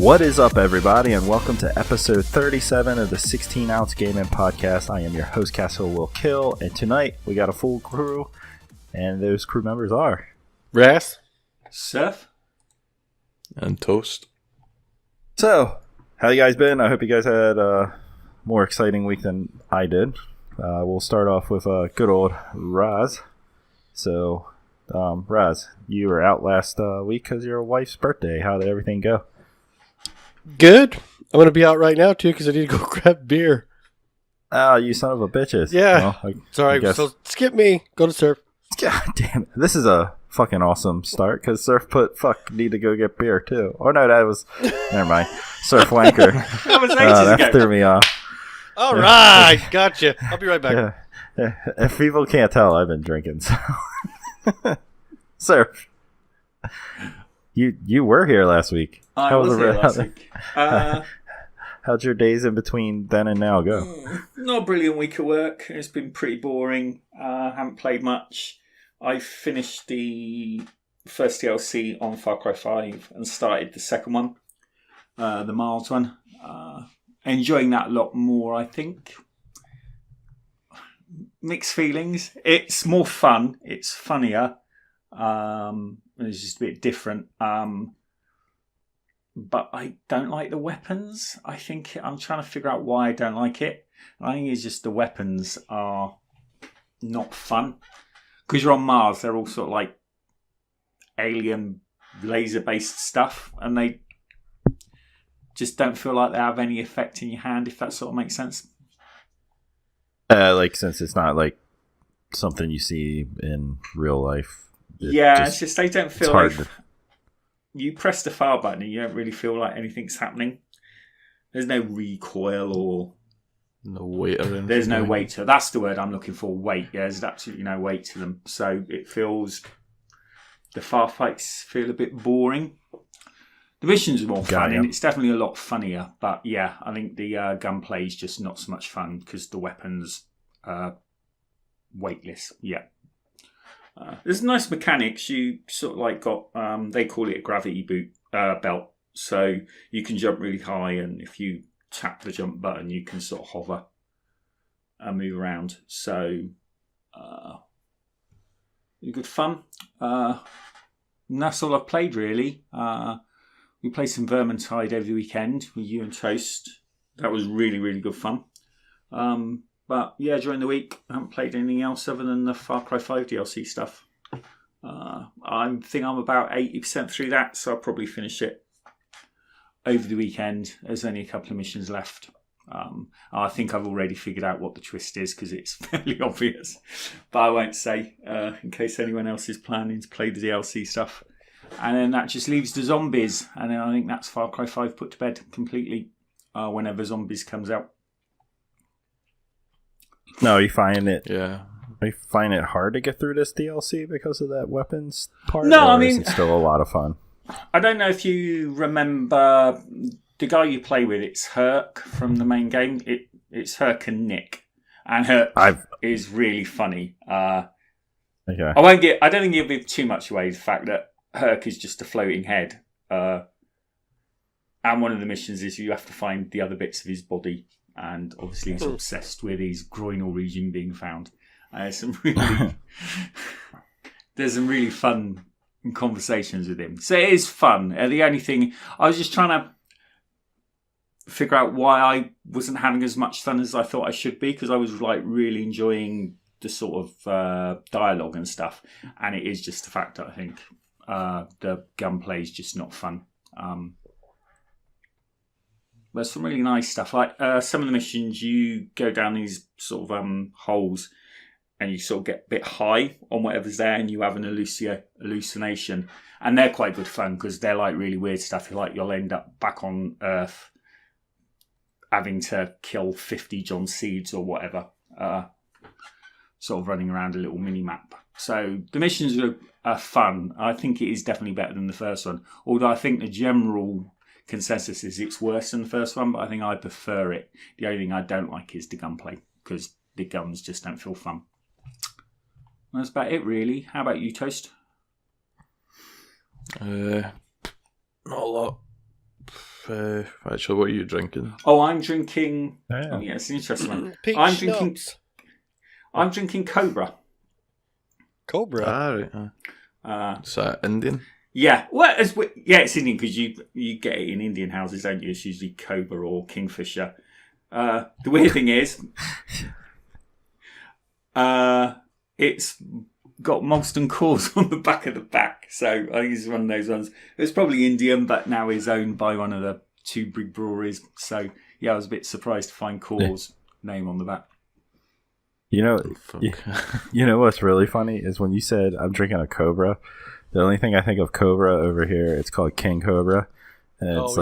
What is up, everybody, and welcome to episode 37 of the 16-ounce gaming podcast. I am your host, CastleWillKill, and tonight we got a full crew, and those crew members are Ras, Surf, and Toast. So, how you guys been? I hope you guys had a more exciting week than I did. We'll start off with good old Raz. So, Raz, you were out last week because of your wife's birthday. How did everything go? Good. I'm going to be out right now, too, because I need to go grab beer. Oh, you son of a bitches. Yeah. Well, Sorry, so skip me. Go to Surf. God damn it. This is a fucking awesome start, because Surf need to go get beer, too. Oh, no, that was... Never mind. Surf Wanker. That was ages ago. That threw me off. All right. Gotcha. I'll be right back. Yeah. If people can't tell, I've been drinking, so... Surf. You were here last week. I was here last week. How'd your days in between then and now go? Not a brilliant week of work. It's been pretty boring. Haven't played much. I finished the first DLC on Far Cry 5 and started the second one, the Miles one. Enjoying that a lot more, I think. Mixed feelings. It's more fun. It's funnier. It's just a bit different. But I don't like the weapons. I'm trying to figure out why I don't like it. I think it's just the weapons are not fun. Because you're on Mars, they're all sort of like alien laser-based stuff. And they just don't feel like they have any effect in your hand, if that sort of makes sense. Since it's not like something you see in real life. It's just they don't feel like... You press the fire button and you don't really feel like anything's happening. There's no recoil or... No weight or anything. There's no weight to... That's the word I'm looking for, weight. Yeah, there's absolutely no weight to them. So it feels... The firefights feel a bit boring. The missions are more fun and it's definitely a lot funnier. But yeah, I think the gunplay is just not so much fun because the weapons are weightless. Yeah. There's nice mechanics. You sort of like got, they call it a gravity belt. So you can jump really high, and if you tap the jump button, you can sort of hover and move around. So, good fun. And that's all I've played, really. We played some Vermintide over the weekend with you and Toast. That was really, really good fun. But yeah, during the week, I haven't played anything else other than the Far Cry 5 DLC stuff. I think I'm about 80% through that, so I'll probably finish it over the weekend. There's only a couple of missions left. I think I've already figured out what the twist is because it's fairly obvious. But I won't say in case anyone else is planning to play the DLC stuff. And then that just leaves the zombies. And then I think that's Far Cry 5 put to bed completely whenever Zombies comes out. No, you find it. Yeah. You find it hard to get through this DLC because of that weapons part? No, or I mean, is it still a lot of fun? I don't know if you remember the guy you play with. It's Herc from the main game. It's Herc and Nick, and Herc is really funny. Okay. I don't think you'll give too much away. The fact that Herc is just a floating head, and one of the missions is you have to find the other bits of his body. And obviously he's obsessed with his groinal region being found. There's some really fun conversations with him. So it is fun. The only thing, I was just trying to figure out why I wasn't having as much fun as I thought I should be, because I was like really enjoying the sort of dialogue and stuff. And it is just the fact that I think the gunplay is just not fun. There's some really nice stuff. Like some of the missions, you go down these sort of holes and you sort of get a bit high on whatever's there and you have an hallucination. And they're quite good fun because they're like really weird stuff. You'll end up back on Earth having to kill 50 John Seeds or whatever. Sort of running around a little mini-map. So the missions are fun. I think it is definitely better than the first one. Although I think the general consensus is it's worse than the first one, but I think I prefer it. The only thing I don't like is the gunplay because the guns just don't feel fun. That's about it, really. How about you, Toast? Not a lot. Actually, what are you drinking? Oh, I'm drinking. Yeah. Oh, yeah, it's an interesting one. Peach I'm drinking Cobra. Cobra. Right. Is that Indian? Yeah, well, it's Indian because you get it in Indian houses, don't you? It's usually Cobra or Kingfisher. The weird thing is, it's got Molson Coors on the back of the back, so I think it's one of those ones. It's probably Indian, but now is owned by one of the two big breweries. So yeah, I was a bit surprised to find Coors name on the back. You know, Fuck. you know what's really funny is when you said I'm drinking a Cobra. The only thing I think of Cobra over here, it's called King Cobra, and it's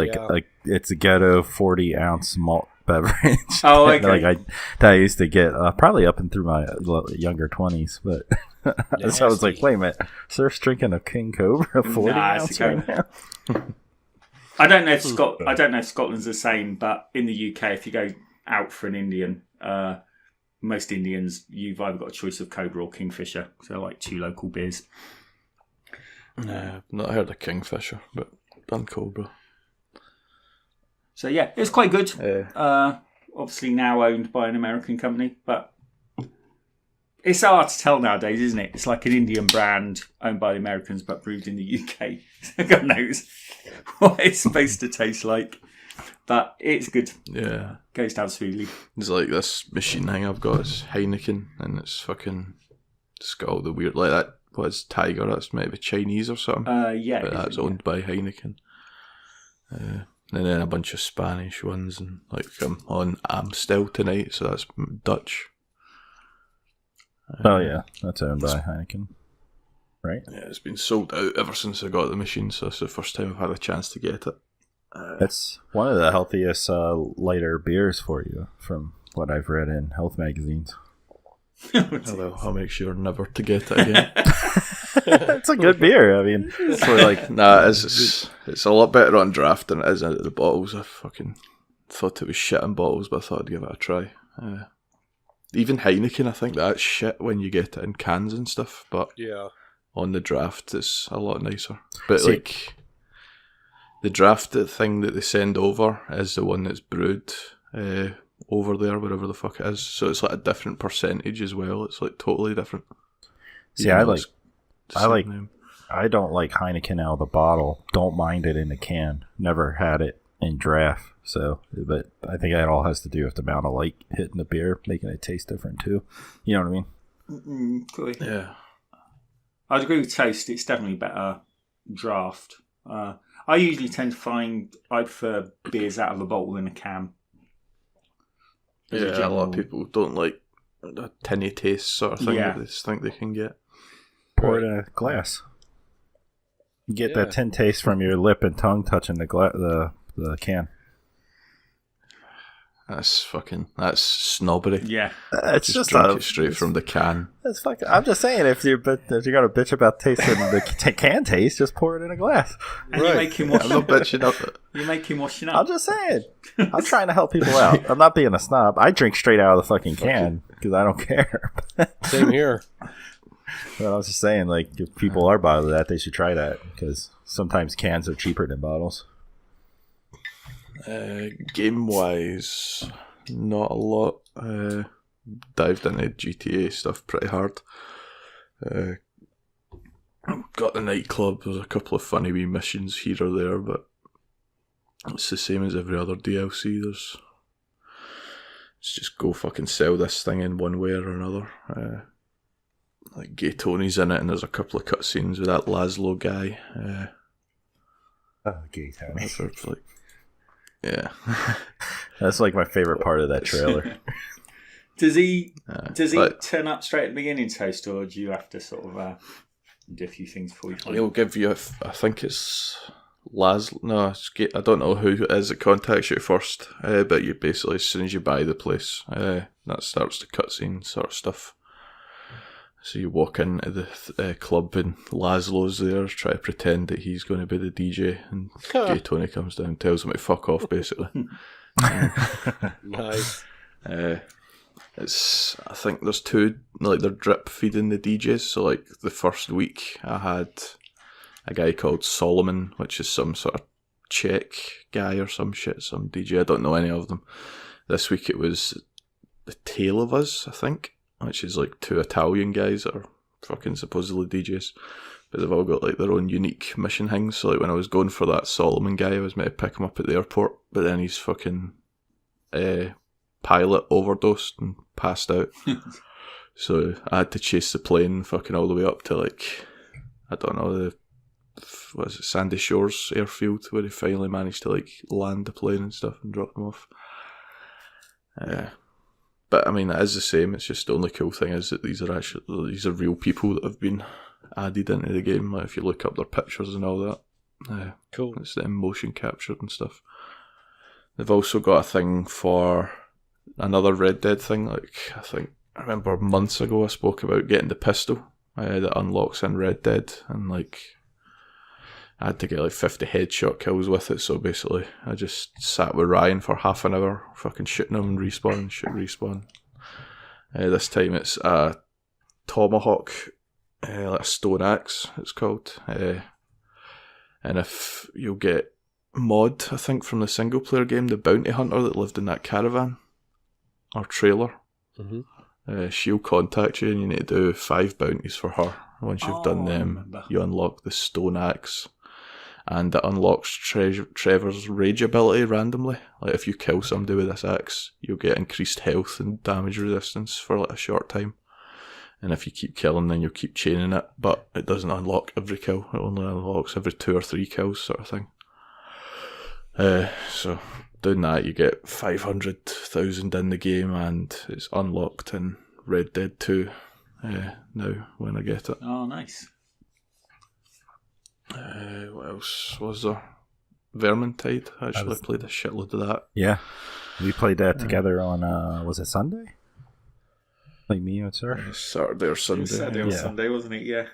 it's a ghetto 40-ounce malt beverage. Oh, okay. that I used to get probably up and through my younger 20s, but so I was like, wait a minute, Surf's drinking a King Cobra 40-ounce right now. I don't know if Scotland's the same, but in the UK, if you go out for an Indian, most Indians, you've either got a choice of Cobra or Kingfisher. So they're like two local beers. Nah, I've not heard of Kingfisher, but done Cobra. So yeah, it's quite good. Obviously now owned by an American company, but it's hard to tell nowadays, isn't it? It's like an Indian brand owned by the Americans but brewed in the UK. God knows what it's supposed to taste like. But it's good. Yeah. Goes down smoothly. It's like this machine thing I've got is Heineken, and it's got all the weird, like that. What is Tiger? That's maybe Chinese or something. Yeah. But that's owned by Heineken. And then a bunch of Spanish ones, and like I'm on Amstel tonight, so that's Dutch. Oh yeah, that's owned by Heineken, right? Yeah, it's been sold out ever since I got the machine, so it's the first time I've had a chance to get it. It's one of the healthiest lighter beers for you, from what I've read in health magazines. Although I'll make sure never to get it again. It's a good beer. I mean, it's for like it's a lot better on draft than it is out of the bottles. I fucking thought it was shit in bottles, but I thought I'd give it a try. Even Heineken, I think that's shit when you get it in cans and stuff, but Yeah. on the draft it's a lot nicer. But like the draft thing that they send over is the one that's brewed over there, wherever the fuck it is. So it's like a different percentage as well. It's like totally different. See, I don't like Heineken out of the bottle. Don't mind it in the can. Never had it in draft. So, but I think that all has to do with the amount of light hitting the beer, making it taste different too. You know what I mean? Cool. Yeah. I'd agree with taste. It's definitely better draft. I usually tend to find I prefer beers out of a bottle in a can. Yeah, a lot of people don't like a tinny taste sort of thing that they just think they can get. Pour it in a glass. You get that tin taste from your lip and tongue touching the can. That's snobbery. Yeah, It's just drink it straight from the can. That's fucking. I'm just saying, if you're gonna bitch about tasting the can taste, just pour it in a glass. and you make him wash. I'm not bitching up. You make him washing up. I'm just saying. I'm trying to help people out. I'm not being a snob. I drink straight out of the fucking can because I don't care. Same here. But I was just saying, like, if people are bothered that, they should try that because sometimes cans are cheaper than bottles. Game wise, not a lot. Dived into GTA stuff pretty hard. Got the nightclub. There's a couple of funny wee missions here or there, but it's the same as every other DLC. It's just go fucking sell this thing in one way or another. Like Gay Tony's in it, and there's a couple of cutscenes with that Laszlo guy. Gay Tony. Yeah. That's like my favorite part of that trailer. Does he turn up straight at the beginning, Toast, or do you have to sort of do a few things before you find He'll give you, I think it's Laszlo. No, I don't know who it is that contacts you first, but you basically, as soon as you buy the place, that starts the cutscene sort of stuff. So you walk into the club and Laszlo's there, try to pretend that he's going to be the DJ, and Gay Tony comes down and tells him to fuck off, basically. Nice. I think there's two, like they're drip feeding the DJs. So like the first week I had a guy called Solomon, which is some sort of Czech guy or some shit, some DJ. I don't know any of them. This week it was The Tale of Us, I think, which is like 2 Italian guys that are fucking supposedly DJs, but they've all got like their own unique mission things. So like when I was going for that Solomon guy, I was meant to pick him up at the airport, but then his fucking pilot overdosed and passed out. So I had to chase the plane fucking all the way up to like, I don't know, Sandy Shores airfield, where he finally managed to like land the plane and stuff and drop them off. But I mean, it is the same. It's just the only cool thing is that these are real people that have been added into the game. Like if you look up their pictures and all that, Cool. it's them motion captured and stuff. They've also got a thing for another Red Dead thing. Like I remember months ago I spoke about getting the pistol that unlocks in Red Dead, and like I had to get like 50 headshot kills with it. So basically, I just sat with Ryan for half an hour, fucking shooting him and respawn. This time it's a tomahawk, like a stone axe. It's called, and if you'll get Mod, I think from the single player game, the bounty hunter that lived in that caravan or trailer. Mm-hmm. She'll contact you, and you need to do 5 bounties for her. Once you've done them, you unlock the stone axe. And it unlocks Trevor's rage ability randomly. Like if you kill somebody with this axe, you'll get increased health and damage resistance for like a short time. And if you keep killing, then you'll keep chaining it. But it doesn't unlock every kill. It only unlocks every 2 or 3 kills, sort of thing. So doing that, you get 500,000 in the game, and it's unlocked in Red Dead 2 now when I get it. Oh, nice. What else was there? Vermintide. Actually, I played a shitload of that. Yeah. We played that together on, was it Sunday? Like me and Sir? Saturday or Sunday. It was Saturday or Sunday, wasn't it? Yeah.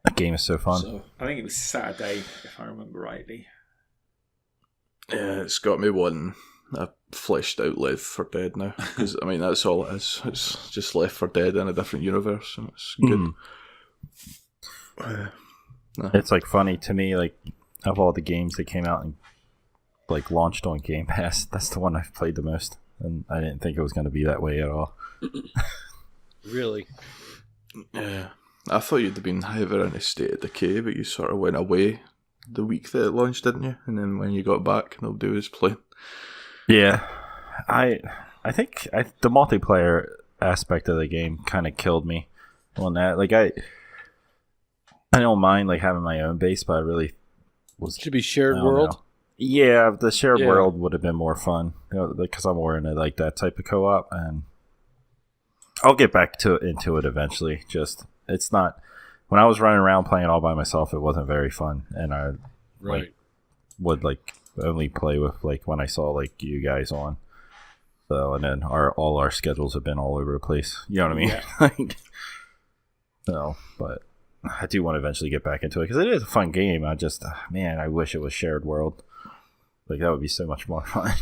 That game is so fun. So, I think it was Saturday, if I remember rightly. Yeah, it's got me wanting a fleshed out Left 4 Dead now. Because, I mean, that's all it is. It's just Left 4 Dead in a different universe, and it's good. No. It's like funny to me, like of all the games that came out and like launched on Game Pass, that's the one I've played the most, and I didn't think it was going to be that way at all. Really? Yeah, I thought you'd have been ever in a State of Decay, but you sort of went away the week that it launched, didn't you? And then when you got back, nobody was playing. Yeah, I think the multiplayer aspect of the game kind of killed me on that. Like I don't mind like having my own base, but I really was. Should be shared world. Know. Yeah, the shared world would have been more fun, because I'm more into like that type of co-op, and I'll get back into it eventually. Just it's not when I was running around playing all by myself, it wasn't very fun, and I would like only play with like when I saw like you guys on. So and then all our schedules have been all over the place. You know what I mean? Yeah. So, but I do want to eventually get back into it because it is a fun game. I just I wish it was shared world. Like that would be so much more fun.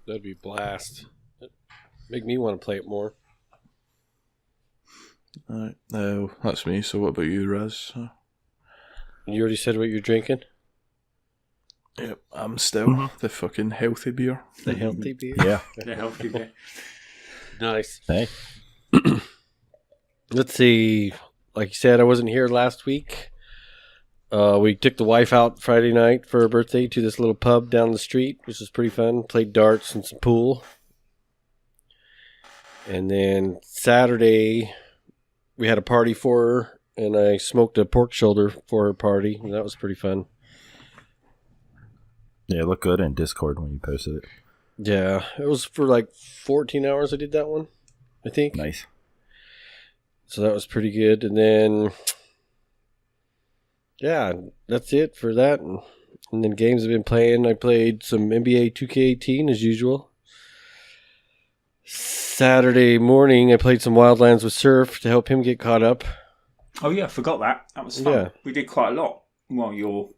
That'd be blast. Make me want to play it more. Alright, that's me. So what about you, Raz? You already said what you're drinking? Yep, I'm still the fucking healthy beer. The healthy beer? Yeah. The healthy beer. Nice. Hey. Let's see. Like you said, I wasn't here last week. We took the wife out Friday night for her birthday to this little pub down the street, which was pretty fun. Played darts and some pool. And then Saturday, we had a party for her, and I smoked a pork shoulder for her party, and that was pretty fun. Yeah, it looked good in Discord when you posted it. Yeah, it was for like 14 hours I did that one, I think. Nice. So that was pretty good. And then, yeah, that's it for that. And then games I've been playing. I played some NBA 2K18 as usual. Saturday morning, I played some Wildlands with Surf to help him get caught up. Oh yeah, I forgot that. That was fun. Yeah. We did quite a lot while you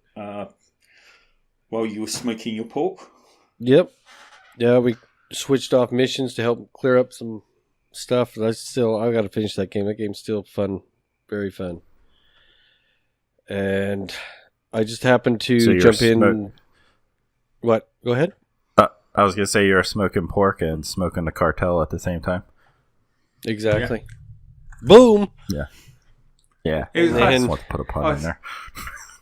were smoking your pork. Yep. Yeah, we switched off missions to help clear up some stuff. I got to finish that game. That game's still fun. Very fun. And I just happened to jump in. What? Go ahead. I was gonna say you're smoking pork and smoking the cartel at the same time. Exactly. Yeah. Boom. Yeah. It was I just nice. want to put a pun in there.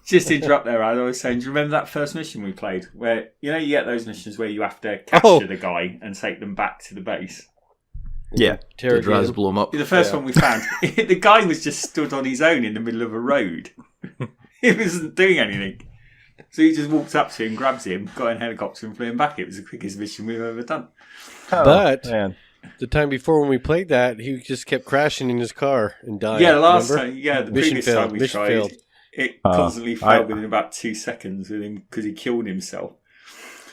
Just to interrupt there, I was saying, do you remember that first mission we played? Where, you get those missions where you have to capture the guy and take them back to the base? Yeah. Did Raz blow him up? The first one we found, the guy was just stood on his own in the middle of a road. He wasn't doing anything. So he just walked up to him, grabs him, got in a helicopter and flew him back. It was the quickest mission we've ever done. But man. The time before when we played that, he just kept crashing in his car and dying. Yeah, the last remember? time, the Mission previous failed. time we Mission tried, failed. it constantly failed within about 2 seconds with him because he killed himself.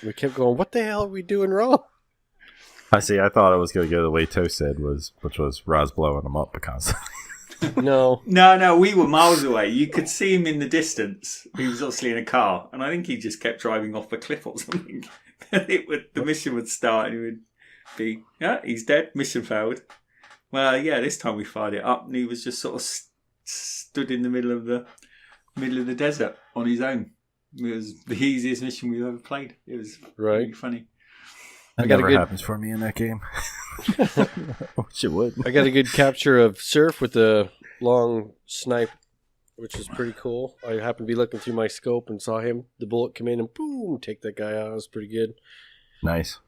We kept going, what the hell are we doing wrong? I thought it was going to go the way Toast said, which was Raz blowing him up constantly. No. No, we were miles away. You could see him in the distance. He was obviously in a car, and I think he just kept driving off a cliff or something. The mission would start, and he would be, he's dead. Mission failed. Well, this time we fired it up, and he was just sort of stood in the middle of the desert on his own. It was the easiest mission we've ever played. It was really funny. That never happens for me in that game. I wish it would. I got a good capture of Surf with a long snipe, which is pretty cool. I happened to be looking through my scope and saw him. The bullet come in and boom, take that guy out. It was pretty good. Nice.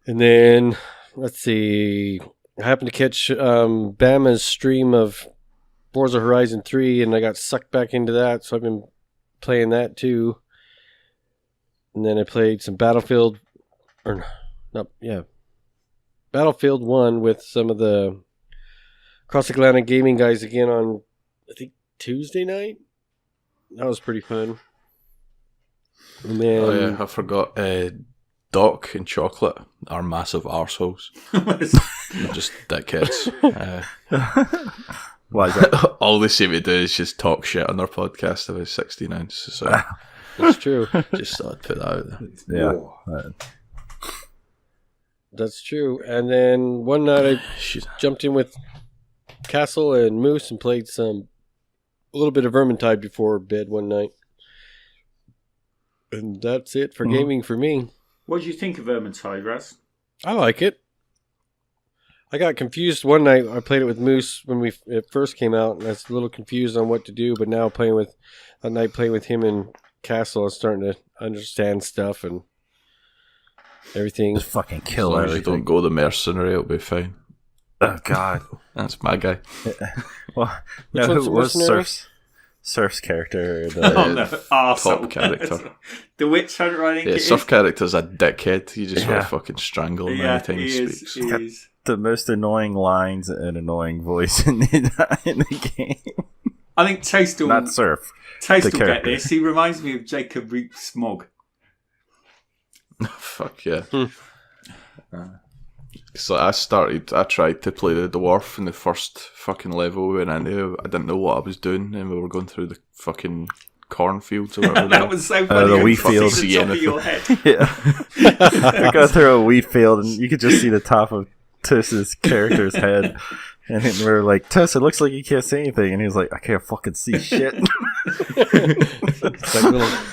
And then, let's see. I happened to catch Bama's stream of Forza Horizon 3, and I got sucked back into that, so I've been playing that too. And then I played some Battlefield 1 with some of the Cross Atlantic gaming guys again on, I think, Tuesday night. That was pretty fun. And then, I forgot. Doc and Chocolate are massive arseholes. They're just dickheads. Why is that? All they seem to do is just talk shit on their podcast about 69. So that's true. Just thought I'd put that out there. Yeah. That's true. And then one night I jumped in with Castle and Moose and played a little bit of Vermintide before bed one night. And that's it for gaming for me. What did you think of Vermintide, Raz? I like it. I got confused one night. I played it with Moose when it first came out, and I was a little confused on what to do. But now playing with him and Castle, I was starting to understand stuff and everything. Just fucking kill as long as you everything. don't go the mercenary, it'll be fine. Oh God, that's my guy. Well, Which one's the who was mercenary? Surf's character? Top character. The Witch Hunter, I think. Yeah, it Surf is. character's a dickhead. You just want to fucking strangle him Yeah, anytime he speaks. He is. The most annoying lines and annoying voice in the game. I think Toast will Not Surf. Toast the will get character. this. He reminds me of Jacob Rees-Mogg. Fuck yeah. So I tried to play the dwarf in the first fucking level we went into. I didn't know what I was doing, and we were going through the fucking cornfields or whatever. That was so funny. The You wheat could field. see the top of your head. Yeah. I go through a wheat field, and you could just see the top of Toast's character's head. And we were like, Toast, it looks like you can't see anything. And he was like, I can't fucking see shit. It's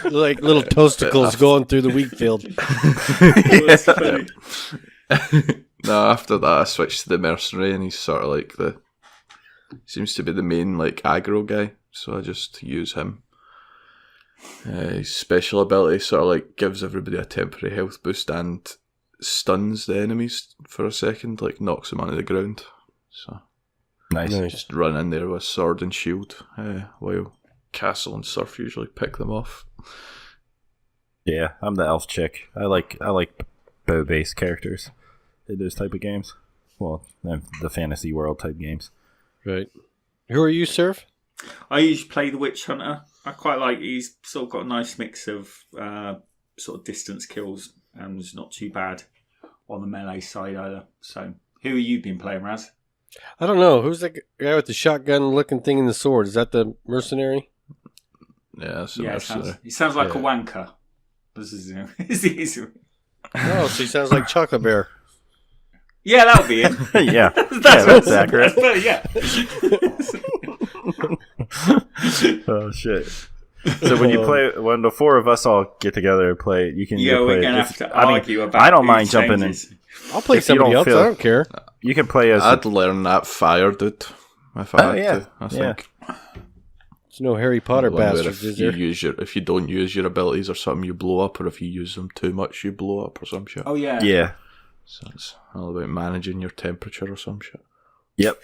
like little toasticles going through the wheat field. That's funny. No, after that I switched to the mercenary, and he's sort of like seems to be the main like aggro guy, so I just use him. His special ability sort of like gives everybody a temporary health boost and stuns the enemies for a second, like knocks them onto the ground. So Nice. just run in there with sword and shield, while Castle and Surf usually pick them off. Yeah, I'm the elf chick. I like bow-based characters in those type of games. Well, the fantasy world type games. Right. Who are you, Surf? I usually play the Witch Hunter. I quite like. He's sort of got a nice mix of sort of distance kills, and it's not too bad on the melee side either. So, who have you been playing, Raz? I don't know. Who's the guy with the shotgun-looking thing in the sword? Is that the mercenary? Yeah, that's the Yeah, mercenary. he sounds like a wanker. This is Oh, so he sounds like Chocolate Bear. Yeah, that'll be it. Yeah. That's accurate. Yeah. Oh, shit. So when the four of us all get together and play, you can. Yeah, play we're gonna have to argue about. I don't who mind jumping in. changes. I'll play somebody else. I don't care. You can play as. I'd learn that fire, dude. If I had to, I think. There's no Harry Potter bastards, is there? If you don't use your abilities or something, you blow up, or if you use them too much, you blow up or some shit. Oh yeah. Yeah. So it's all about managing your temperature or some shit. Yep.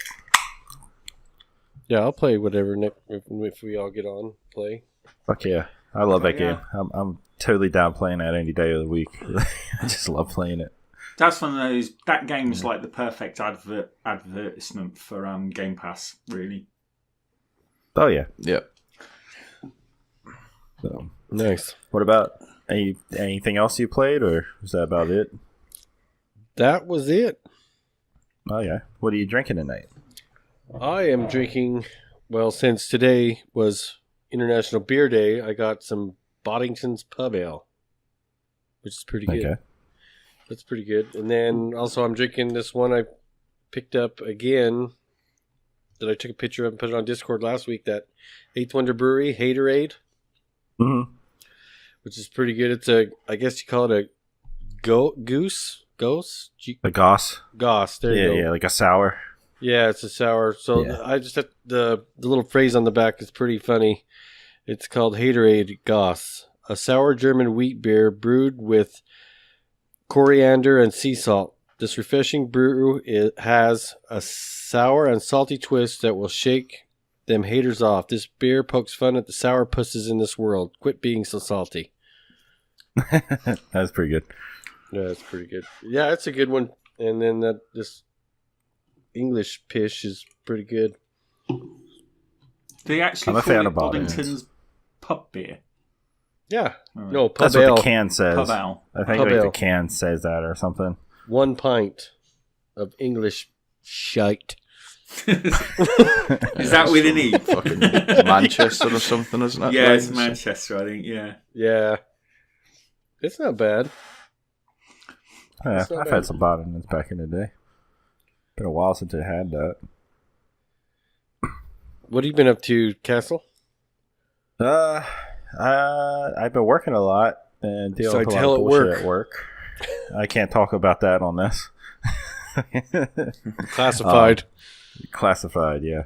Yeah, I'll play whatever, Nick, if we all get on, play. Fuck yeah. I love that game. I'm totally down playing that any day of the week. I just love playing it. That's one of those. That game is like the perfect advertisement for Game Pass, really. Oh yeah. Yep. So Nice. what about anything else you played, or was that about it? That was it. Oh yeah. What are you drinking tonight? I am drinking, well, since today was International Beer Day, I got some Boddington's Pub Ale, which is pretty good. Okay. That's pretty good. And then also I'm drinking this one I picked up again that I took a picture of and put it on Discord last week, that Eighth Wonder Brewery, Haterade, Mm-hmm. which is pretty good. It's I guess you call it a goose? The Goss. Goss, there you go. Yeah, like a sour. Yeah, it's a sour. So Yeah. I just have the little phrase on the back is pretty funny. It's called Haterade Goss, a sour German wheat beer brewed with coriander and sea salt. This refreshing brew has a sour and salty twist that will shake them haters off. This beer pokes fun at the sour pusses in this world. Quit being so salty. That's pretty good. Yeah, it's pretty good. Yeah, it's a good one. And then this English pish is pretty good. They actually I'm a call fan it of Boddington's. Boddington's Pub Beer. Yeah. All right. No, pub That's ale. what the can says. Pub Ale. I think Pub like ale. the can says that or something. 1 pint of English shite. Is that with an E? Fucking Manchester or something, isn't it? Yeah, it's Like, Manchester, I think. Yeah. Yeah. It's not bad. Yeah, That's not I've bad. had some Boddingtons back in the day. Been a while since I had that. What have you been up to, Castle? I've been working a lot and dealing with Besides a lot hell of at bullshit work. at work. I can't talk about that on this. Classified. Classified, yeah.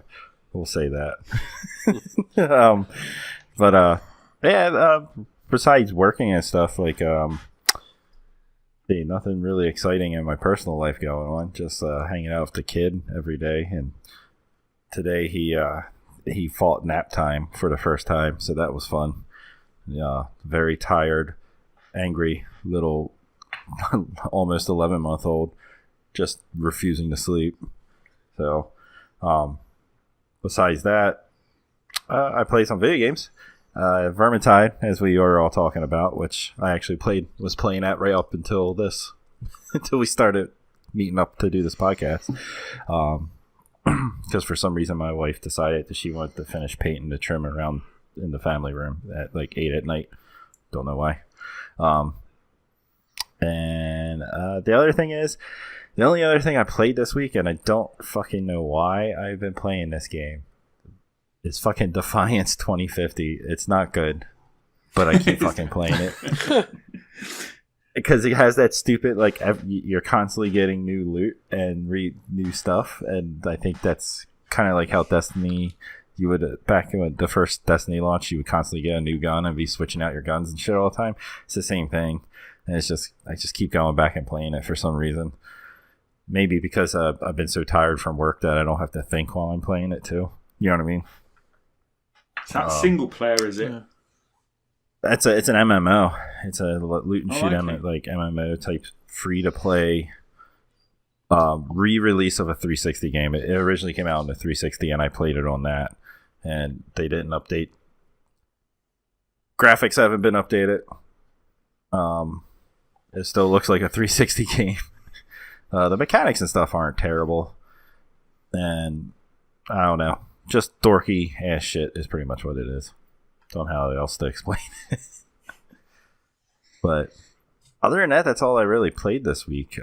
We'll say that. Besides working and stuff, like, nothing really exciting in my personal life going on. Just hanging out with the kid every day. And today he fought nap time for the first time, so that was fun. Yeah, very tired, angry little, almost 11-month-old, just refusing to sleep. So, besides that, I play some video games. Vermintide, as we are all talking about, which I actually was playing at right up until this, until we started meeting up to do this podcast. Because for some reason my wife decided that she wanted to finish painting the trim around in the family room at like 8 at night. Don't know why. The other thing is, the only other thing I played this week, and I don't fucking know why I've been playing this game, is fucking Defiance 2050. It's not good, but I keep fucking playing it. Because it has that stupid, like, you're constantly getting new loot and new stuff, and I think that's kind of like how Destiny, you would, back when the first Destiny launched, you would constantly get a new gun and be switching out your guns and shit all the time. It's the same thing, and I just keep going back and playing it for some reason. Maybe because I've been so tired from work that I don't have to think while I'm playing it too. You know what I mean? Is that single player, is it? Yeah. It's an MMO. It's a loot and shoot okay. like MMO type free to play re-release of a 360 game. It originally came out on the 360 and I played it on that, and they didn't update. Graphics haven't been updated. It still looks like a 360 game. The mechanics and stuff aren't terrible, and I don't know, just dorky ass shit is pretty much what it is. Don't know how else to explain it. But other than that, that's all I really played this week.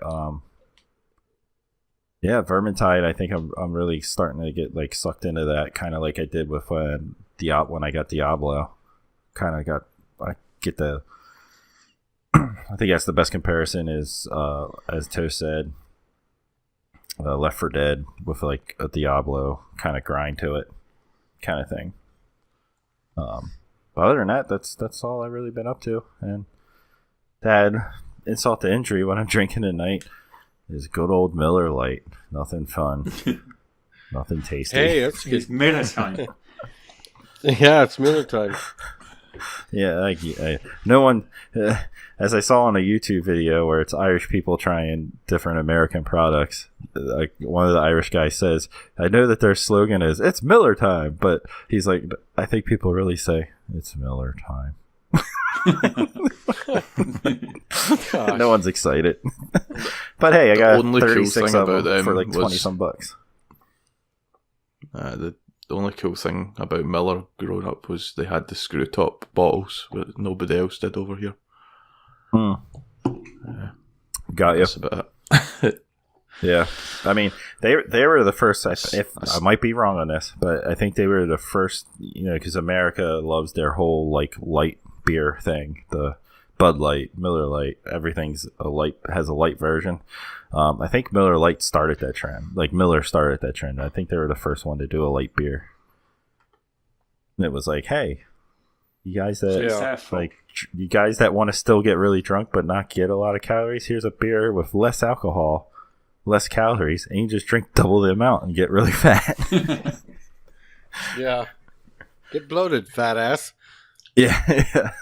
Yeah, Vermintide, I think I'm really starting to get like sucked into that, kind of like I did with when I got Diablo. kind of got. I get the. I think that's the best comparison is, as Toast said, Left 4 Dead with like a Diablo kind of grind to it, kind of thing. But other than that, that's all I've really been up to. And that insult to injury when I'm drinking at night is good old Miller Lite. Nothing fun, nothing tasty. Hey, that's good. It's Miller time. Yeah, it's Miller time. Yeah, no one, as I saw on a YouTube video where it's Irish people trying different American products, like one of the Irish guys says, I know that their slogan is, it's Miller time, but he's like, I think people really say, it's Miller time. No one's excited. But hey, I got 36 of them for like 20 some bucks. The only cool thing about Miller growing up was they had the screw top bottles that nobody else did over here. Got you. That's about it. Yeah, I mean they were the first. If I might be wrong on this, but I think they were the first. You know, because America loves their whole like light beer thing. The Bud Light, Miller Lite, everything's has a light version. I think Miller Lite started that trend. Like Miller started that trend. I think they were the first one to do a light beer. And it was like, hey, you guys that you guys that want to still get really drunk but not get a lot of calories, here's a beer with less alcohol, less calories, and you just drink double the amount and get really fat. Yeah. Get bloated, fat ass. Yeah.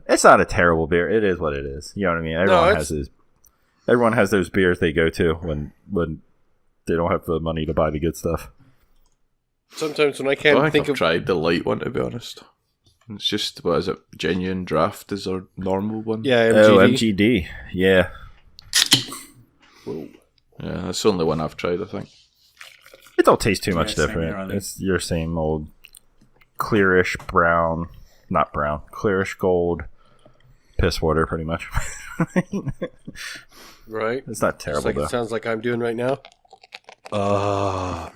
It's not a terrible beer. It is what it is. You know what I mean? Everyone has those beers they go to when they don't have the money to buy the good stuff. Sometimes when I can't think I've tried the light one, to be honest. It's just, what is it? Genuine Draft is our normal one. Yeah, MGD. Oh, MGD. Yeah. Whoa. Yeah, that's the only one I've tried, I think. It don't taste too much same different. here, It's your same old clearish brown, not brown, clearish gold piss water, pretty much. Right? It's not terrible, It sounds like I'm doing right now. What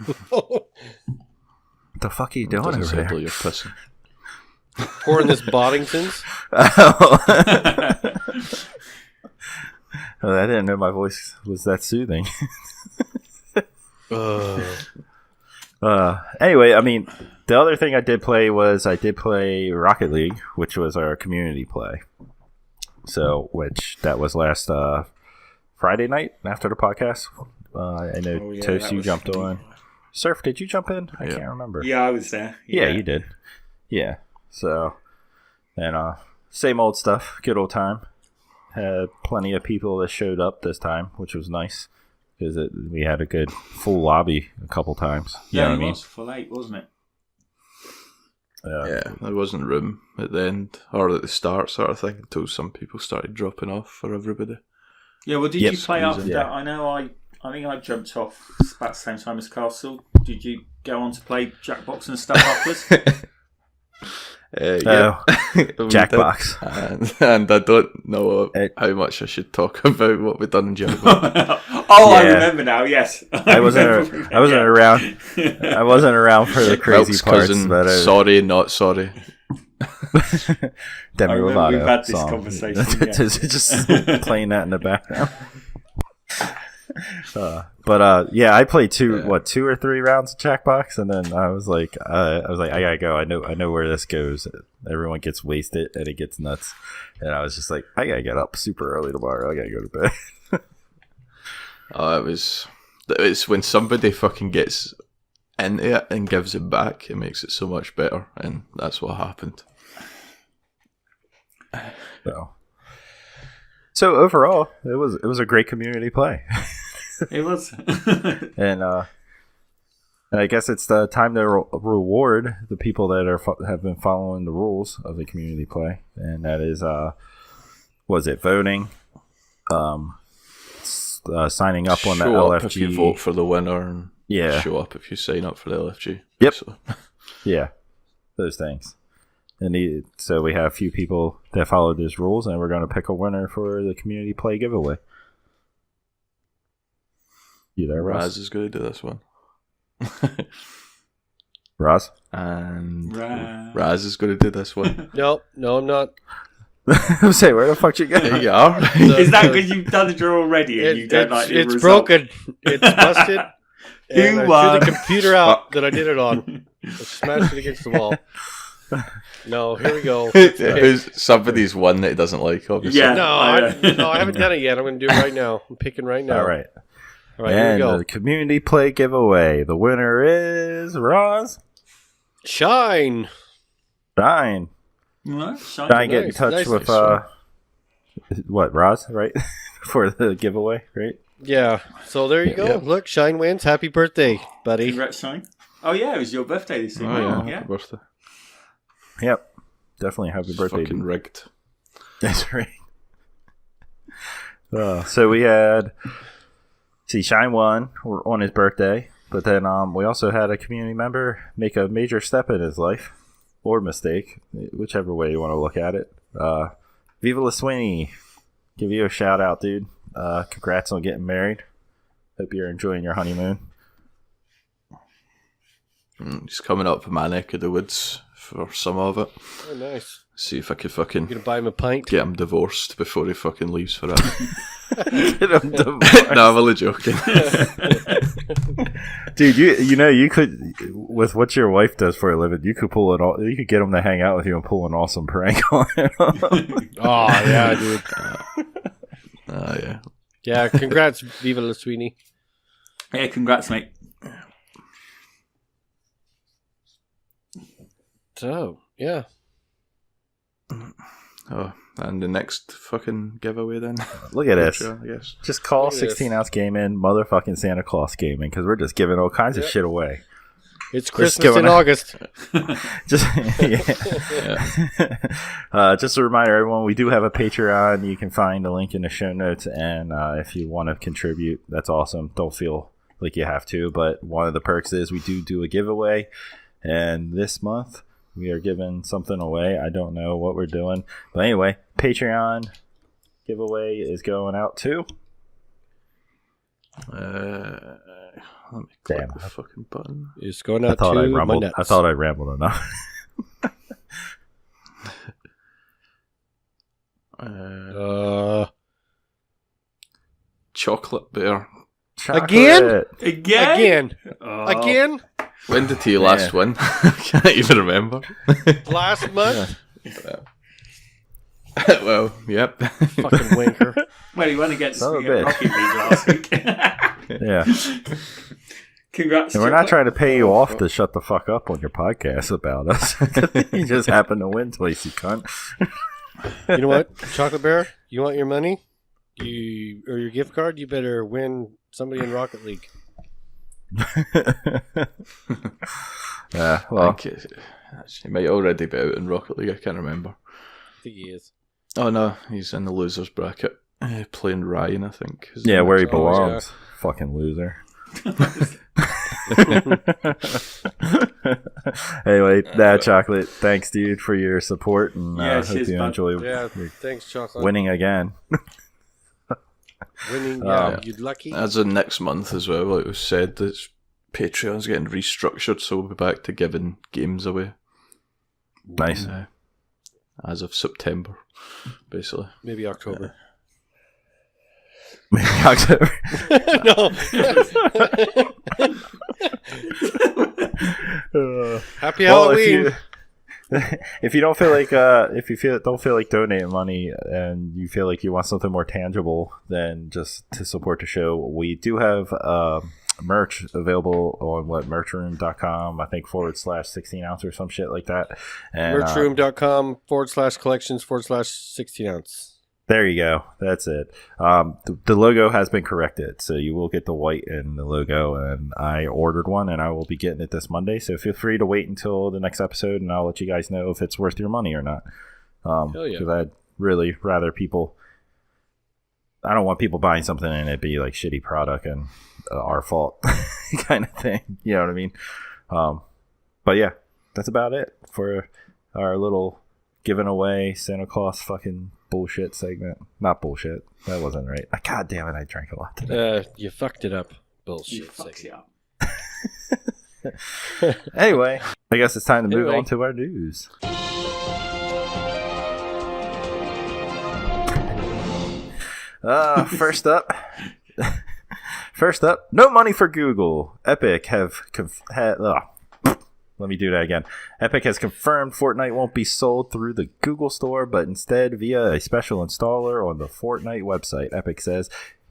the fuck are you doing over there? You're pissing. Pouring this Boddington's. Oh, I didn't know my voice was that soothing. Anyway, I mean, the other thing I did play Rocket League, which was our community play. So, that was last Friday night after the podcast. I know Toast, you jumped on. Surf, did you jump in? I can't remember. Yeah, I was there. Yeah, you did. Yeah. So, and same old stuff. Good old time. Had plenty of people that showed up this time, which was nice because we had a good full lobby a couple times. You know what I mean? It was full 8, wasn't it? Yeah, there wasn't room at the end or at the start, sort of thing, until some people started dropping off for everybody. Yeah, well, did you play after yeah. that? I know I think I jumped off about the same time as Castle. Did you go on to play Jackbox and stuff afterwards? Yeah, Jackbox. And I don't know how much I should talk about what we've done in Jackbox. I remember now. Yes, I wasn't around. I wasn't around for the crazy Milk's parts. cousin, But sorry, not sorry. Demi I remember Lovato we've had this song. conversation. Yeah. Just playing that in the background. Yeah, I played two or three rounds of Jackbox, and then I was like, I gotta go. I know where this goes. Everyone gets wasted, and it gets nuts. And I was just like, I gotta get up super early tomorrow. I gotta go to bed. It's when somebody fucking gets into it and gives it back, it makes it so much better, and that's what happened. So overall, it was a great community play. It was. And I guess it's the time to reward the people that have been following the rules of the community play, and that is voting, signing up on the Show up LFG. if you vote for the winner, and show up if you sign up for the LFG. Yep. So. Yeah, those things. And so we have a few people that followed those rules, and we're going to pick a winner for the community play giveaway. You there, Russ? Raz is going to do this one. Roz? And Raz is going to do this one. No, I'm not. I'm saying, where the fuck you go? There you are. Is that because you've done the draw already and you don't like the It's result? broken. It's busted. And I won? threw the computer out that I did it on. I smashed it against the wall. No, here we go. Somebody's one that he doesn't like, obviously. Yeah. No, I haven't done it yet. I'm going to do it right now. I'm picking right now. All right. All right, here we And go. the community play giveaway. The winner is Roz. Shine. Shine. Shine, get in touch Nice. with what, Roz, right? For the giveaway, right? Yeah. So there you go. Yeah. Look, Shine wins. Happy birthday, buddy. Congrats, Shine. Oh, yeah, it was your birthday this year. Oh, yeah. Yeah. Happy birthday. Yep. Definitely happy birthday. Fucking dude. rigged. That's right. So we had, Shine won on his birthday, but then we also had a community member make a major step in his life, or mistake, whichever way you want to look at it. Viva La Sweeney, give you a shout out, dude. Congrats on getting married. Hope you're enjoying your honeymoon. He's coming up my neck of the woods for some of it. Oh, nice. See if I could You fucking going to buy him a pint? get him divorced before he fucking leaves forever. Get him divorced. No, I'm only joking. Dude, you could, with what your wife does for a living, you could pull it all. You could get him to hang out with you and pull an awesome prank on him. Oh, yeah, dude. Yeah. Yeah, congrats, Viva La Sweeney. Yeah, congrats, mate. So, yeah. Oh, and the next fucking giveaway then? Look at this. Sure, I guess. Just call Look at this. 16 ooz gaming motherfucking Santa Claus gaming, because we're just giving all kinds of Yep. shit away. It's Just Christmas going in out. August. Just Yeah. just a reminder, everyone, we do have a Patreon. You can find the link in the show notes, and if you want to contribute, that's awesome. Don't feel like you have to, but one of the perks is we do a giveaway, and this month we are giving something away. I don't know what we're doing, but anyway, Patreon giveaway is going out too. Let me click Damn. the fucking button. It's going I out thought to I my rumbled. nuts. I thought I rambled enough. Chocolate bear. Again? Chocolate. Again. Oh. Again? When did he last win? I can't even remember. Last month? Well, yep. Fucking wanker. Well, he won against Son of me a at bitch. Rocket League last week. Yeah. Congrats. And we're not Chocolate. trying to pay you off to shut the fuck up on your podcast about us. You just happen to win twice, you cunt. You know what, Chocolate Bear? You want your money? Or your gift card? You better win somebody in Rocket League. Yeah, I well, think he might already be out in Rocket League. I can't remember. I think he is. Oh no, he's in the losers bracket, playing Ryan. I think. is the yeah, where he next one. belongs. Fucking loser. Anyway, Chocolate, thanks, dude, for your support, and Yeah, hope cheers, you bud. enjoy Yeah, thanks, Chocolate. winning again. Winning, Yeah. you lucky. As of next month as well, like we said, that Patreon's getting restructured, so we'll be back to giving games away. Nice. As of September, basically. Maybe October. No. Happy Well, Halloween. if you don't feel like don't feel like donating money and you feel like you want something more tangible than just to support the show, we do have merch available on merchroom.com, I think /16 ounce or some shit like that. And Merchroom.com/collections/16 ounce. there you go. That's it. The logo has been corrected, so you will get the white in the logo, and I ordered one, and I will be getting it this Monday, so feel free to wait until the next episode, and I'll let you guys know if it's worth your money or not. Hell yeah. Because I'd really rather people... I don't want people buying something and it be like shitty product and our fault kind of thing. You know what I mean? But yeah, that's about it for our little giving away Santa Claus fucking bullshit segment. Not bullshit. That wasn't right. God damn it, I drank a lot today. You fucked it up. You Bullshit. fucked it up. Anyway, I guess it's time to move Anyway. on to our news. First up, no money for Google. Epic let me do that again. Epic has confirmed Fortnite won't be sold through the Google Store, but instead via a special installer on the Fortnite website. Epic says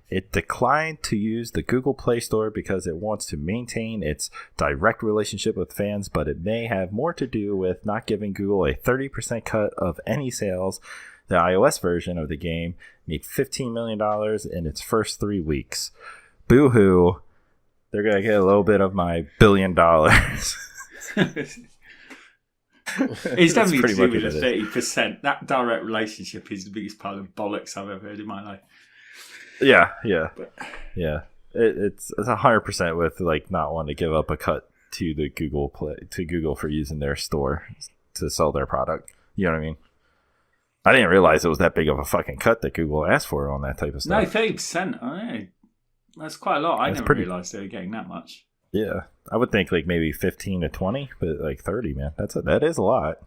it declined to use the Google Play Store because it wants to maintain its direct relationship with fans, but it may have more to do with not giving Google a 30% cut of any sales. The iOS version of the game made $15 million in its first 3 weeks. Boo-hoo. They're going to get a little bit of my $1 billion. It's definitely pretty to do much with what the it 30%. That direct relationship is the biggest pile of bollocks I've ever heard in my life. Yeah. It's 100% with like not wanting to give up a cut to the Google for using their store to sell their product. You know what I mean? I didn't realize it was that big of a fucking cut that Google asked for on that type of No, stuff. 30%. I know. That's quite a lot. I never realised they were getting that much. Yeah, I would think like maybe 15 to 20, but like 30, man, that is a lot.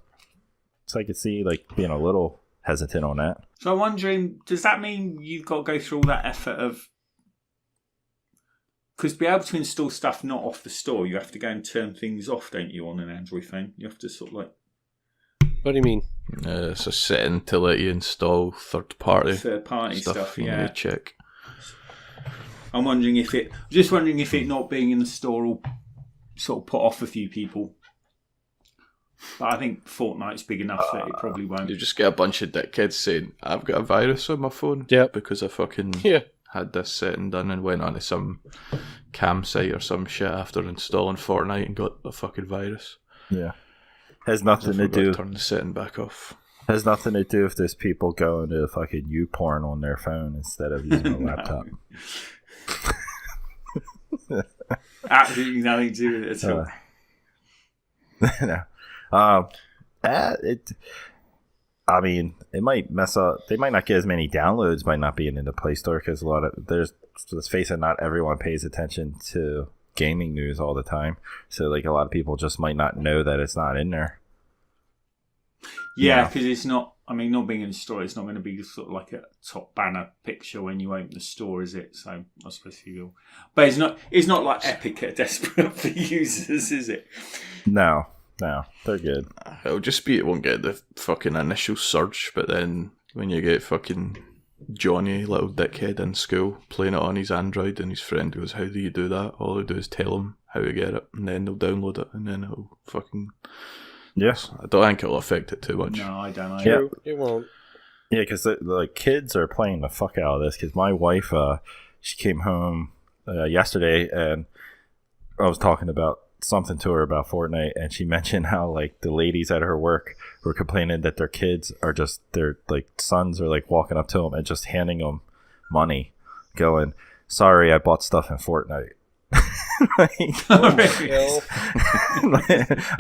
So I could see like being a little hesitant on that. So I'm wondering, does that mean you've got to go through all that effort of... Because to be able to install stuff not off the store, you have to go and turn things off, don't you, on an Android phone? You have to sort of like... What do you mean? It's a setting to let you install third-party stuff, when yeah. you check. I'm wondering if it not being in the store will sort of put off a few people. But I think Fortnite's big enough that it probably won't. You just get a bunch of dickheads saying, I've got a virus on my phone. Yep. Because I fucking Yeah. had this setting done and went onto some cam site or some shit after installing Fortnite and got a fucking virus. Yeah, has nothing to I forgot do. to turn the setting back off. Has nothing to do if there's people going to fucking YouPorn on their phone instead of using a laptop. Absolutely nothing to do with it at all. I mean, it might mess up. They might not get as many downloads by not being in the Play Store because let's face it, not everyone pays attention to gaming news all the time. So, like, a lot of people just might not know that it's not in there. Yeah, because it's not... I mean, not being in the store, it's not going to be sort of like a top banner picture when you open the store, is it? So I suppose you will. But it's not like Epic are desperate for users, is it? No, they're good. It'll just be, it won't get the fucking initial surge, but then when you get fucking Johnny, little dickhead in school, playing it on his Android and his friend goes, how do you do that? All they do is tell him how to get it, and then they'll download it, and then it'll fucking... Yes. I don't think it'll affect it too much. No, I don't know. True. It won't. Yeah, because the kids are playing the fuck out of this. Because my wife, she came home yesterday, and I was talking about something to her about Fortnite, and she mentioned how like the ladies at her work were complaining that their kids are just their like sons are like walking up to them and just handing them money, going, "Sorry, I bought stuff in Fortnite." Like, I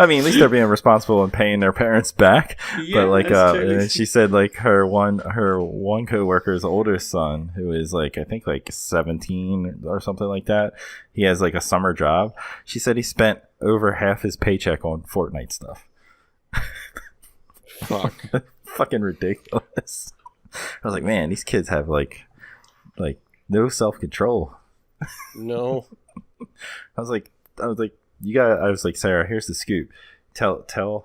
mean, at least they're being responsible and paying their parents back. Yeah, but like, that's she said like her one coworker's oldest son, who is like I think like 17 or something like that, he has like a summer job. She said he spent over half his paycheck on Fortnite stuff. Fuck. Fucking ridiculous. I was like, man, these kids have like no self-control. No. I was like, Sarah, here's the scoop. Tell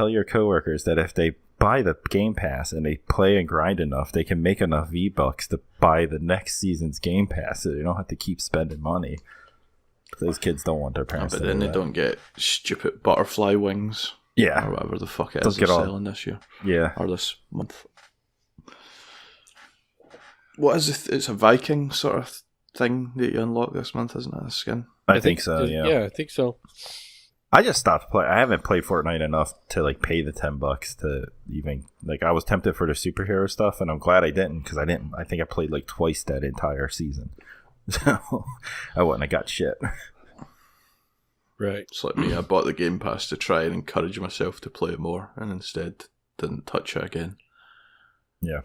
your coworkers that if they buy the Game Pass and they play and grind enough, they can make enough V-Bucks to buy the next season's Game Pass, so they don't have to keep spending money. Those kids don't want their parents. But to then do they that. don't get stupid butterfly wings. Yeah, Or whatever the fuck it Don't is they're get all- selling this year. yeah. Or this month. What is it? It's a Viking sort of thing that you unlock this month, isn't it? A skin. I think so. Yeah. Yeah, I think so. I just stopped playing. I haven't played Fortnite enough to like pay the $10 to even like. I was tempted for the superhero stuff, and I'm glad I didn't because I didn't. I think I played like twice that entire season, so I wouldn't have got shit. Right. It's like me, I bought the Game Pass to try and encourage myself to play it more, and instead didn't touch it again. Yeah.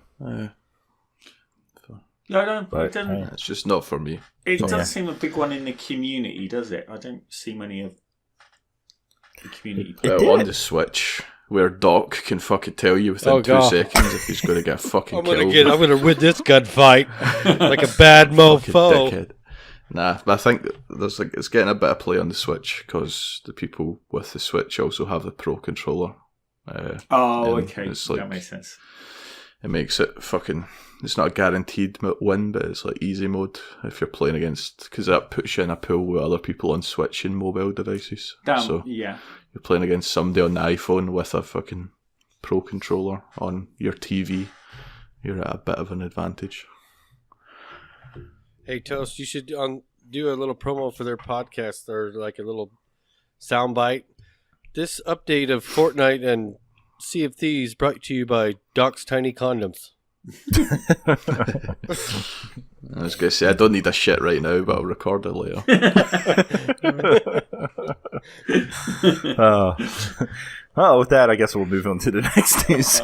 No, But, it doesn't. It's just not for me. It doesn't Yeah. seem a big one in the community, does it? I don't see many of the community. On the Switch, where Doc can fucking tell you within 2 seconds if he's going to get fucking killed. I'm gonna win this gunfight like a bad mofo. Dickhead. Nah, but I think it's getting a bit of play on the Switch because the people with the Switch also have the Pro controller. Okay, that makes sense. It makes it fucking. It's not a guaranteed win, but it's like easy mode if you're playing against, because that puts you in a pool with other people on Switch and mobile devices. So you're playing against somebody on the iPhone with a fucking Pro controller on your TV. You're at a bit of an advantage. Hey Toast, you should do a little promo for their podcast or like a little soundbite. This update of Fortnite and Sea of Thieves brought to you by Doc's Tiny Condoms. I was going to say, I don't need a shit right now, but I'll record it later. With that, I guess we'll move on to the next news.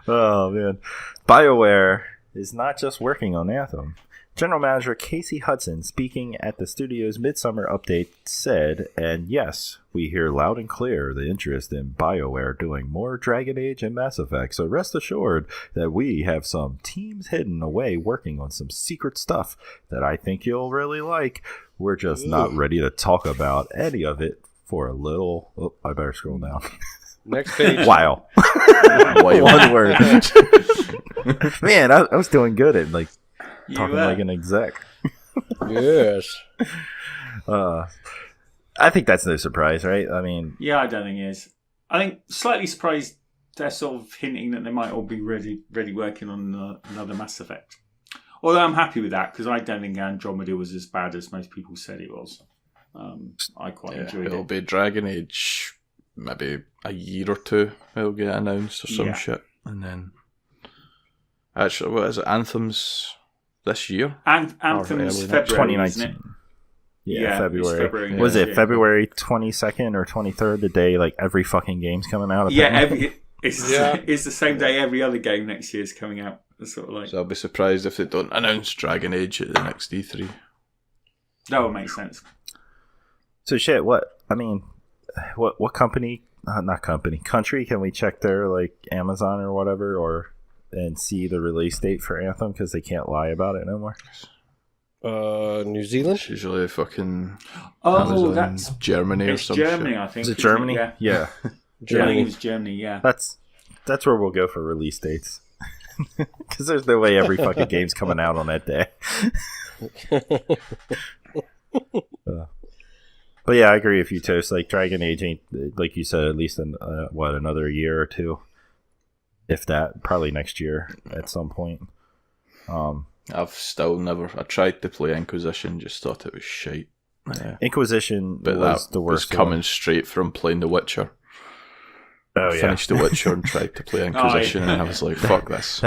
Oh, man. BioWare is not just working on Anthem. General Manager Casey Hudson, speaking at the studio's Midsummer Update, said, and yes, we hear loud and clear the interest in BioWare doing more Dragon Age and Mass Effect, so rest assured that we have some teams hidden away working on some secret stuff that I think you'll really like. We're just not ready to talk about any of it for a little... Oh, I better scroll down. Next page. Wow. One word. Man, I was doing good at like talking like an exec. Yes. I think that's no surprise, right? I mean... Yeah, I don't think it is. I think slightly surprised they're sort of hinting that they might all be ready working on another Mass Effect. Although I'm happy with that, because I don't think Andromeda was as bad as most people said it was. I quite enjoyed it. It'll be Dragon Age, maybe a year or two it'll get announced or some shit. And then... Actually, what is it? Anthem's this year? Anthem's February, 2019. isn't it? Yeah, February. February. Was it February 22nd or 23rd, the day like every fucking game's coming out? It's the same day every other game next year is coming out. It's sort of like... So I'll be surprised if they don't announce Dragon Age at the next E3. That would make sense. So shit, what company, country can we check their like Amazon or whatever and see the release date for Anthem because they can't lie about it no more? New Zealand? It's usually fucking Amazon, that's Germany or something. Germany, I think. Is it Germany? Yeah. Germany. I think it was Germany, yeah. That's where we'll go for release dates. Because there's no way every fucking game's coming out on that day. But yeah, I agree with you, Toast. Like, Dragon Age ain't, like you said, at least in, another year or two? If that, probably next year at some point. I've still never... I tried to play Inquisition, just thought it was shite. Inquisition but was that the worst was coming straight from playing The Witcher. Oh, yeah. Finished The Witcher and tried to play Inquisition, and I was like, fuck this.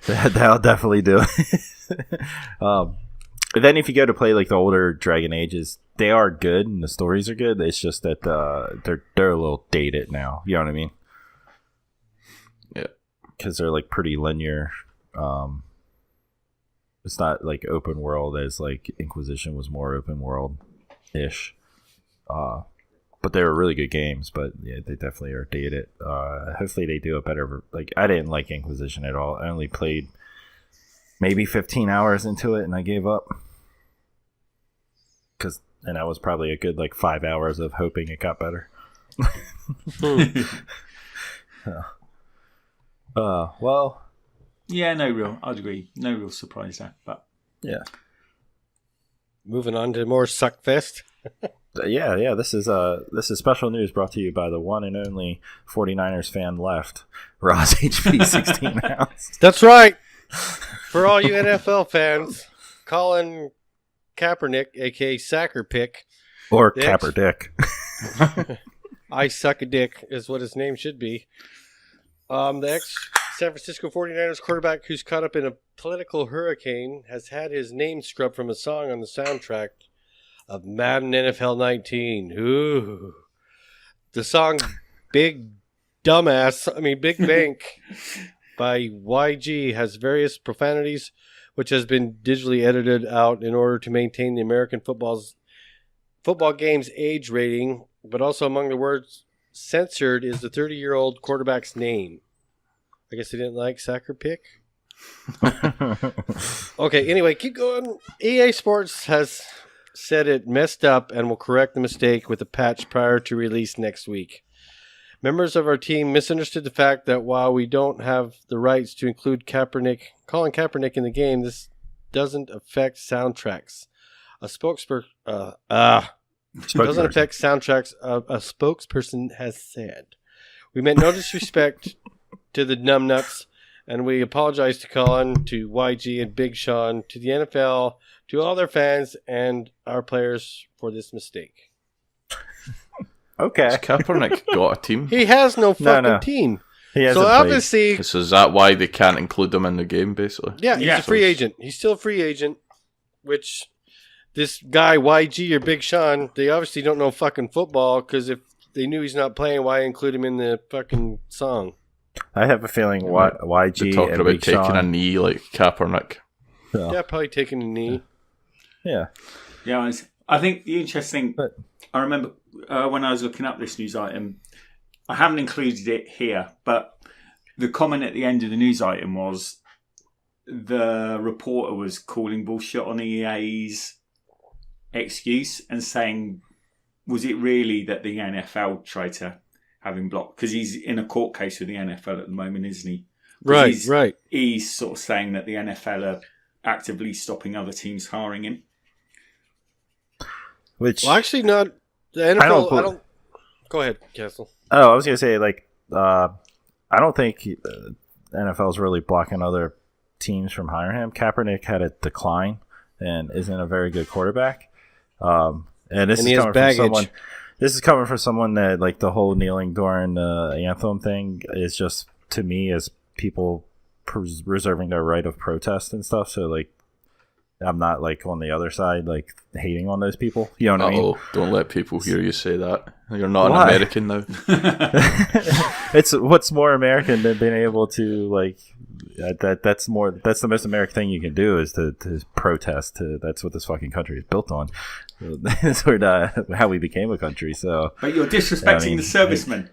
That'll definitely do it. But then if you go to play like the older Dragon Ages, they are good and the stories are good. It's just that they're a little dated now. You know what I mean? Yeah. Because they're like pretty linear. It's not like open world as like Inquisition was more open world-ish. But they were really good games, but yeah, they definitely are dated. Hopefully they do a better... Like, I didn't like Inquisition at all. I only played maybe 15 hours into it and I gave up. And that was probably a good like 5 hours of hoping it got better. Well... Yeah, I'd agree. No real surprise there, but... Yeah. Moving on to more Suckfest. Yeah. This is special news brought to you by the one and only 49ers fan left, Ross HP 16 ounce. That's right. For all you NFL fans, Colin Kaepernick, aka Sacker Pick, or Capper Dick. I suck a dick is what his name should be. The ex-San Francisco 49ers quarterback who's caught up in a political hurricane has had his name scrubbed from a song on the soundtrack of Madden NFL 19. Ooh. The song Big Bank by YG has various profanities, which has been digitally edited out in order to maintain the American football's football game's age rating, but also among the words censored is the 30-year-old quarterback's name. I guess they didn't like Sacker Pick. Okay, anyway, keep going. EA Sports has said it messed up and will correct the mistake with a patch prior to release next week. Members of our team misunderstood the fact that while we don't have the rights to include Colin Kaepernick in the game, this doesn't affect soundtracks. A spokesperson doesn't affect soundtracks. A spokesperson has said, "We meant no disrespect to the numbnuts, and we apologize to Colin, to YG, and Big Sean, to the NFL, to all their fans and our players for this mistake." Okay. Has Kaepernick got a team? He has no fucking team. He hasn't So played. obviously, So is that why they can't include them in the game, basically? yeah, he's a free agent. He's still a free agent, which this guy YG or Big Sean, they obviously don't know fucking football, because if they knew he's not playing, why include him in the fucking song? I have a feeling YG They're talking and about Big taking Sean, a knee like Kaepernick. Yeah, probably taking a knee. Yeah. Yeah, I think the interesting. I remember when I was looking up this news item, I haven't included it here, but the comment at the end of the news item was the reporter was calling bullshit on EA's excuse and saying, was it really that the NFL tried to have him blocked? Because he's in a court case with the NFL at the moment, isn't he? Right. He's sort of saying that the NFL are actively stopping other teams hiring him. Which Well, actually, not the NFL. I don't. Go ahead, Castle. I was gonna say I don't think NFL's really blocking other teams from hiring him. Kaepernick had a decline and isn't a very good quarterback. And this is coming from someone. This is coming from someone that like the whole kneeling during the anthem thing is just to me as people reserving their right of protest and stuff. So like, I'm not like on the other side like hating on those people. You know what I mean? Don't let people hear you say that. You're not Why? an American now. It's what's more American than being able to like that's the most American thing you can do is to protest. That's what this fucking country is built on. That's how we became a country. So, but you're disrespecting the servicemen.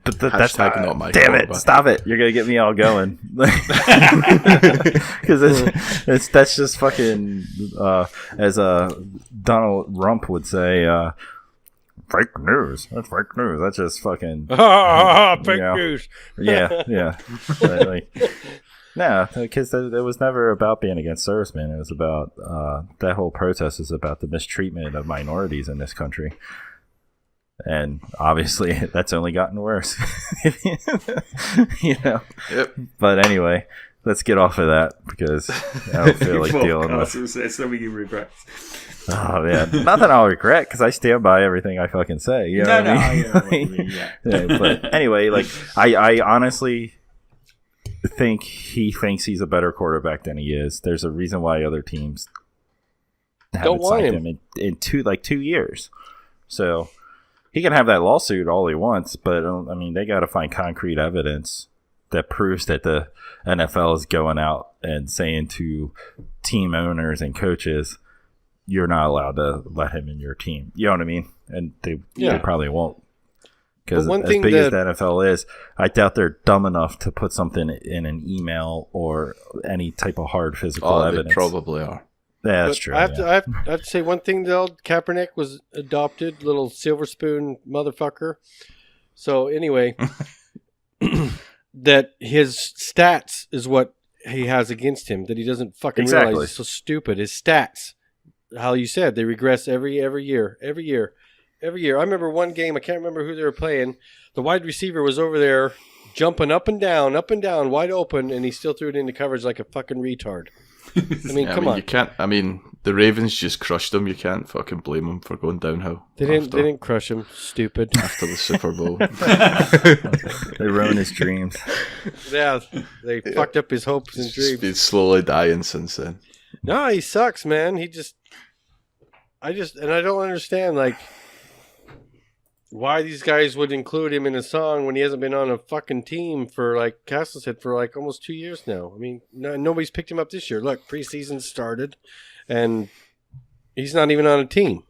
But that's not my damn fault, it! but- Stop it! You're gonna get me all going because that's just fucking as Donald Rump would say, fake news. That's fake news. That's just fucking Fake news. Yeah. No, because it was never about being against servicemen. It was about that whole protest is about the mistreatment of minorities in this country. And obviously, that's only gotten worse. Yep. But anyway, let's get off of that because I don't feel like dealing with. Some of you regrets. Oh man, nothing I'll regret because I stand by everything I fucking say. You know what I mean? Yeah, but anyway, like I honestly think he thinks he's a better quarterback than he is. There's a reason why other teams haven't signed him in 2 years. So. He can have that lawsuit all he wants, but I mean, they got to find concrete evidence that proves that the NFL is going out and saying to team owners and coaches, "You're not allowed to let him in your team." You know what I mean? And they probably won't, because as big as the NFL is, I doubt they're dumb enough to put something in an email or any type of hard physical evidence. They probably are. Yeah, that's true. I have to say one thing though. Kaepernick was adopted, little silver spoon motherfucker. So anyway, that his stats is what he has against him. That he doesn't fucking realize. He's so stupid. His stats, how you said, they regress every year. I remember one game. I can't remember who they were playing. The wide receiver was over there jumping up and down, wide open, and he still threw it into coverage like a fucking retard. I mean, come on. You can't. I mean, the Ravens just crushed them. You can't fucking blame them for going downhill. They didn't crush him. Stupid. After the Super Bowl, they ruined his dreams. Yeah, they fucked up his hopes and dreams. He's been slowly dying since then. No, he sucks, man. I don't understand like why these guys would include him in a song when he hasn't been on a fucking team for, like Castle said, for like almost 2 years now. I mean, nobody's picked him up this year. Look, preseason started, and he's not even on a team.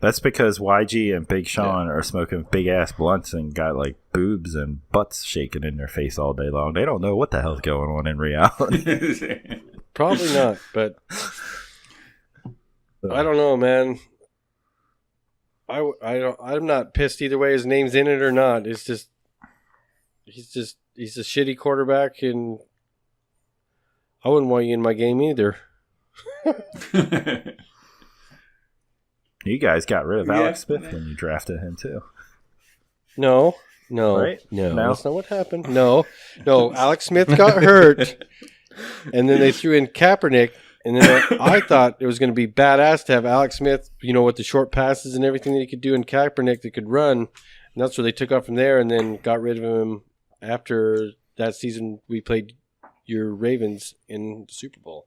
That's because YG and Big Sean are smoking big ass blunts and got like boobs and butts shaking in their face all day long. They don't know what the hell's going on in reality. Probably not, but I don't know, man. I'm not pissed either way his name's in it or not. It's just he's a shitty quarterback, and I wouldn't want you in my game either. You guys got rid of Alex Smith when you drafted him too. No, Right? no, No? that's not what happened. No, Alex Smith got hurt, and then they threw in Kaepernick, and then I thought it was going to be badass to have Alex Smith, with the short passes and everything that he could do, and Kaepernick that could run, and that's where they took off from there, and then got rid of him after that season we played your Ravens in the Super Bowl.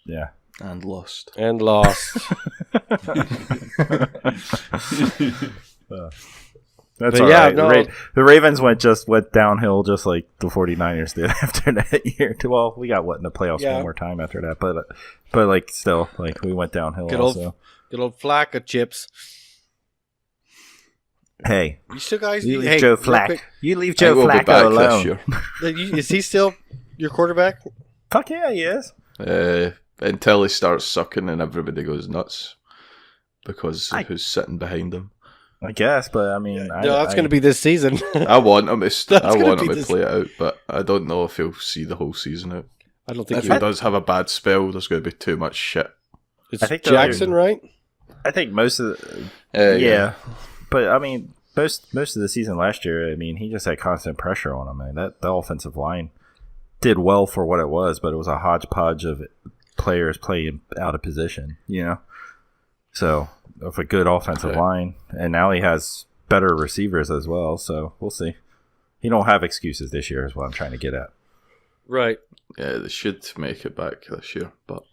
Yeah. And lost. That's But all yeah, right. no. The Ravens went downhill just like the 49ers did after that year. Well, we got in the playoffs one more time after that, but like still, like we went downhill Good also. old Flacco chips. Hey, You still guys? you leave hey, Joe real Flacco. quick, You leave I Joe will be Flacco back alone. this year. is he still your quarterback? Fuck yeah, he is. Until he starts sucking and everybody goes nuts because of who's sitting behind him. I guess, but I mean, No, that's going to be this season. I want him to, this- play it out, but I don't know if he'll see the whole season out. I don't think If he does have a bad spell, there's going to be too much shit. it's I think Jackson, right? I think most of the Yeah. but I mean, most of the season last year, I mean, he just had constant pressure on him. Man, the offensive line did well for what it was, but it was a hodgepodge of players playing out of position. So of a good offensive line, and now he has better receivers as well. So we'll see. He don't have excuses this year, is what I'm trying to get at. Right. Yeah, they should make it back this year, but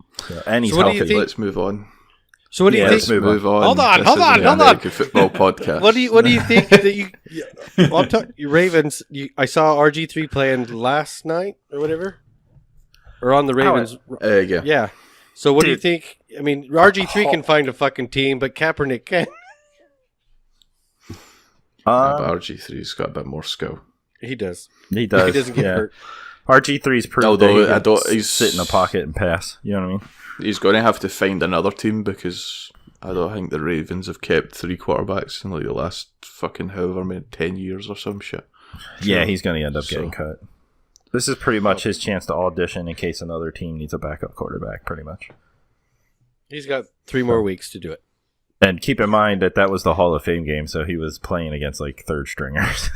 And he's So what do you healthy. think- let's move on. So what do you Yeah, think? let's move on. Hold on. Hold on. American football podcast. What do you think that you? Well, I'm talking Ravens. I saw RG3 playing last night or whatever, or on the Ravens. Yeah. Yeah. So what do you Dude. think? I mean, RG3 can find a fucking team, but Kaepernick can't. But RG3's got a bit more skill. He does. He does. He doesn't get hurt. RG3's proved Although that he can he's sit in the pocket and pass. You know what I mean? He's going to have to find another team because I don't think the Ravens have kept 3 quarterbacks in like the last fucking however many 10 years or some shit. Yeah, he's going to end up getting So- cut. This is pretty much his chance to audition in case another team needs a backup quarterback, pretty much. He's got 3 more weeks to do it. And keep in mind that was the Hall of Fame game, so he was playing against like third stringers.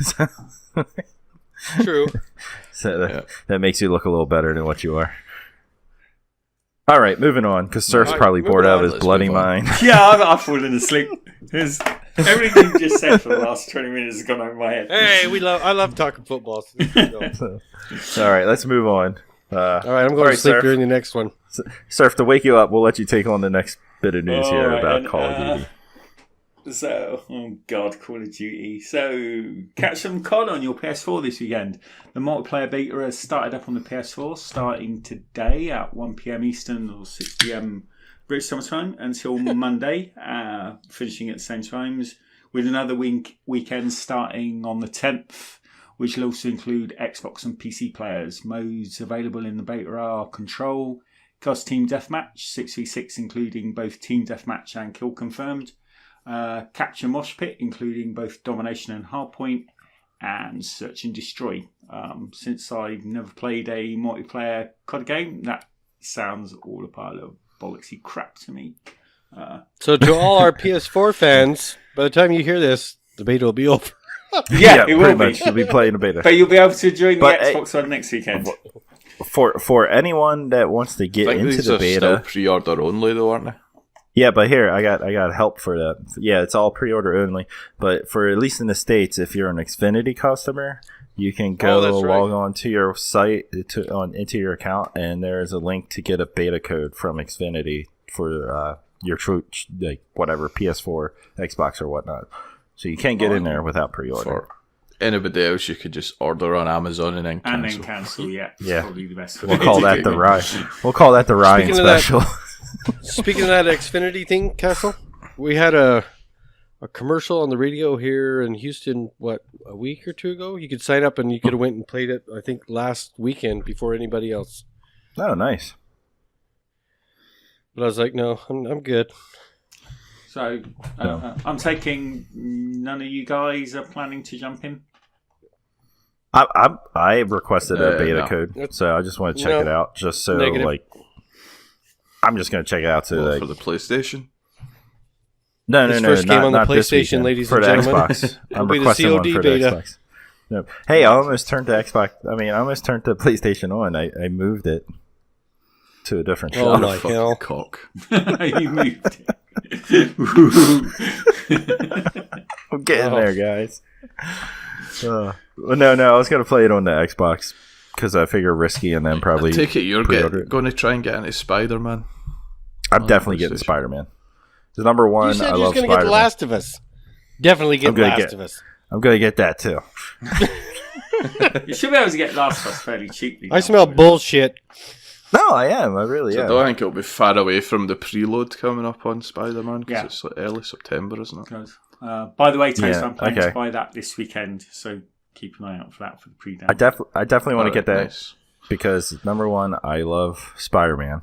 True. So that makes you look a little better than what you are. All right, moving on, because Surf's All right, probably bored moving out on. of his Let's bloody move on. mind. Yeah, I've fallen asleep. Everything you just said for the last 20 minutes has gone over my head. Hey, I love talking football. So, all right, let's move on. All right, I'm going to sleep during the next one. Surf, to wake you up, we'll let you take on the next bit of news here Alright, about and, Call of Duty. So, oh god, Call of Duty. So, catch some COD on your PS4 this weekend. The multiplayer beta has started up on the PS4, starting today at 1 PM Eastern or 6 PM British Summer Time until Monday, finishing at the same times, with another weekend starting on the 10th, which will also include Xbox and PC players. Modes available in the beta are Control, COS Team Deathmatch, 6v6 including both Team Deathmatch and Kill Confirmed, Capture Mosh Pit including both Domination and Hardpoint, and Search and Destroy. Since I've never played a multiplayer COD game, that sounds all a pile of bollocksy crap to me. So to all our PS4 fans, by the time you hear this, the beta will be over. Yeah, it will pretty be. much. You'll be playing the beta. But you'll be able to join the But, Xbox one next weekend. For anyone that wants to get I think into these the are still beta, pre-order only though, aren't they? yeah, but here I got help for that. Yeah, it's all pre-order only. But for at least in the States, if you're an Xfinity customer, you can go that's right. log on to your site into your account, and there is a link to get a beta code from Xfinity for your like whatever PS4, Xbox, or whatnot. So you can't get in there without pre-order. For anybody else, you could just order on Amazon and then cancel. And then cancel, yeah. It's Yeah. probably the best. We'll call that the Ryan. We'll call that the Ryan Speaking of that- special. Speaking of that Xfinity thing, Castle, We had a commercial on the radio here in Houston, a week or two ago? You could sign up and you could have went and played it, I think, last weekend before anybody else. Oh, nice. But I was like, no, I'm good. So, I'm taking none of you guys are planning to jump in? I requested a beta no. code, so I just want to check it out, just so, Negative. like, I'm just going to check it out. for the PlayStation? No, This first game on the not this PlayStation, weekend. ladies for and the gentlemen. Xbox. I'm It'll be the requesting one COD for beta. the Xbox. No. Hey, I almost turned the Xbox. I almost turned the PlayStation on. I moved it to a different Oh shelf. my hell. Cock. You moved it. I'm getting there, guys. Well, no, I was gonna play it on the Xbox because I figure risky, and then probably I take it you're pre-order it. going to try and get into Spider-Man. I'm on definitely getting PlayStation. Spider-Man. The number one. You said I you was love going to get Spider-Man. The Last of Us. Definitely get I'm gonna Last get- of Us. I'm gonna get that too. You should be able to get Last of Us fairly cheaply. I now. smell bullshit. No, I am. I really So I am. don't think it'll be far away from the preload coming up on Spider-Man because Yeah. it's like early September, isn't it? Good. By the way, Toast, Yeah, I'm planning okay. to buy that this weekend, so keep an eye out for that for the pre-down. I definitely want to get that Nice. because number one, I love Spider-Man.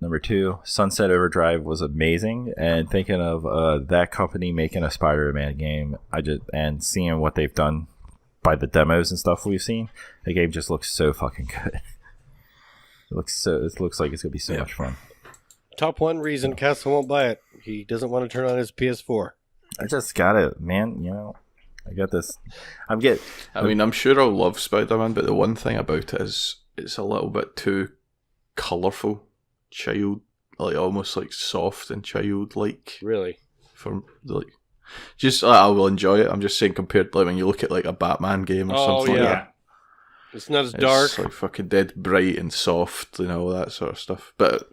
Number two, Sunset Overdrive was amazing, and thinking of that company making a Spider-Man game, and seeing what they've done by the demos and stuff we've seen, the game just looks so fucking good. It looks like it's gonna be so much fun. Top one reason Castle won't buy it. He doesn't want to turn on his PS4. I just got it, man. I got this. I mean, I'm sure I'll love Spider-Man, but the one thing about it is it's a little bit too colourful, almost like soft and childlike. Really? For like, just I will enjoy it. I'm just saying compared to like, when you look at like a Batman game or Oh, something yeah. like that. It's not as It's dark. like fucking dead bright and soft, all that sort of stuff. But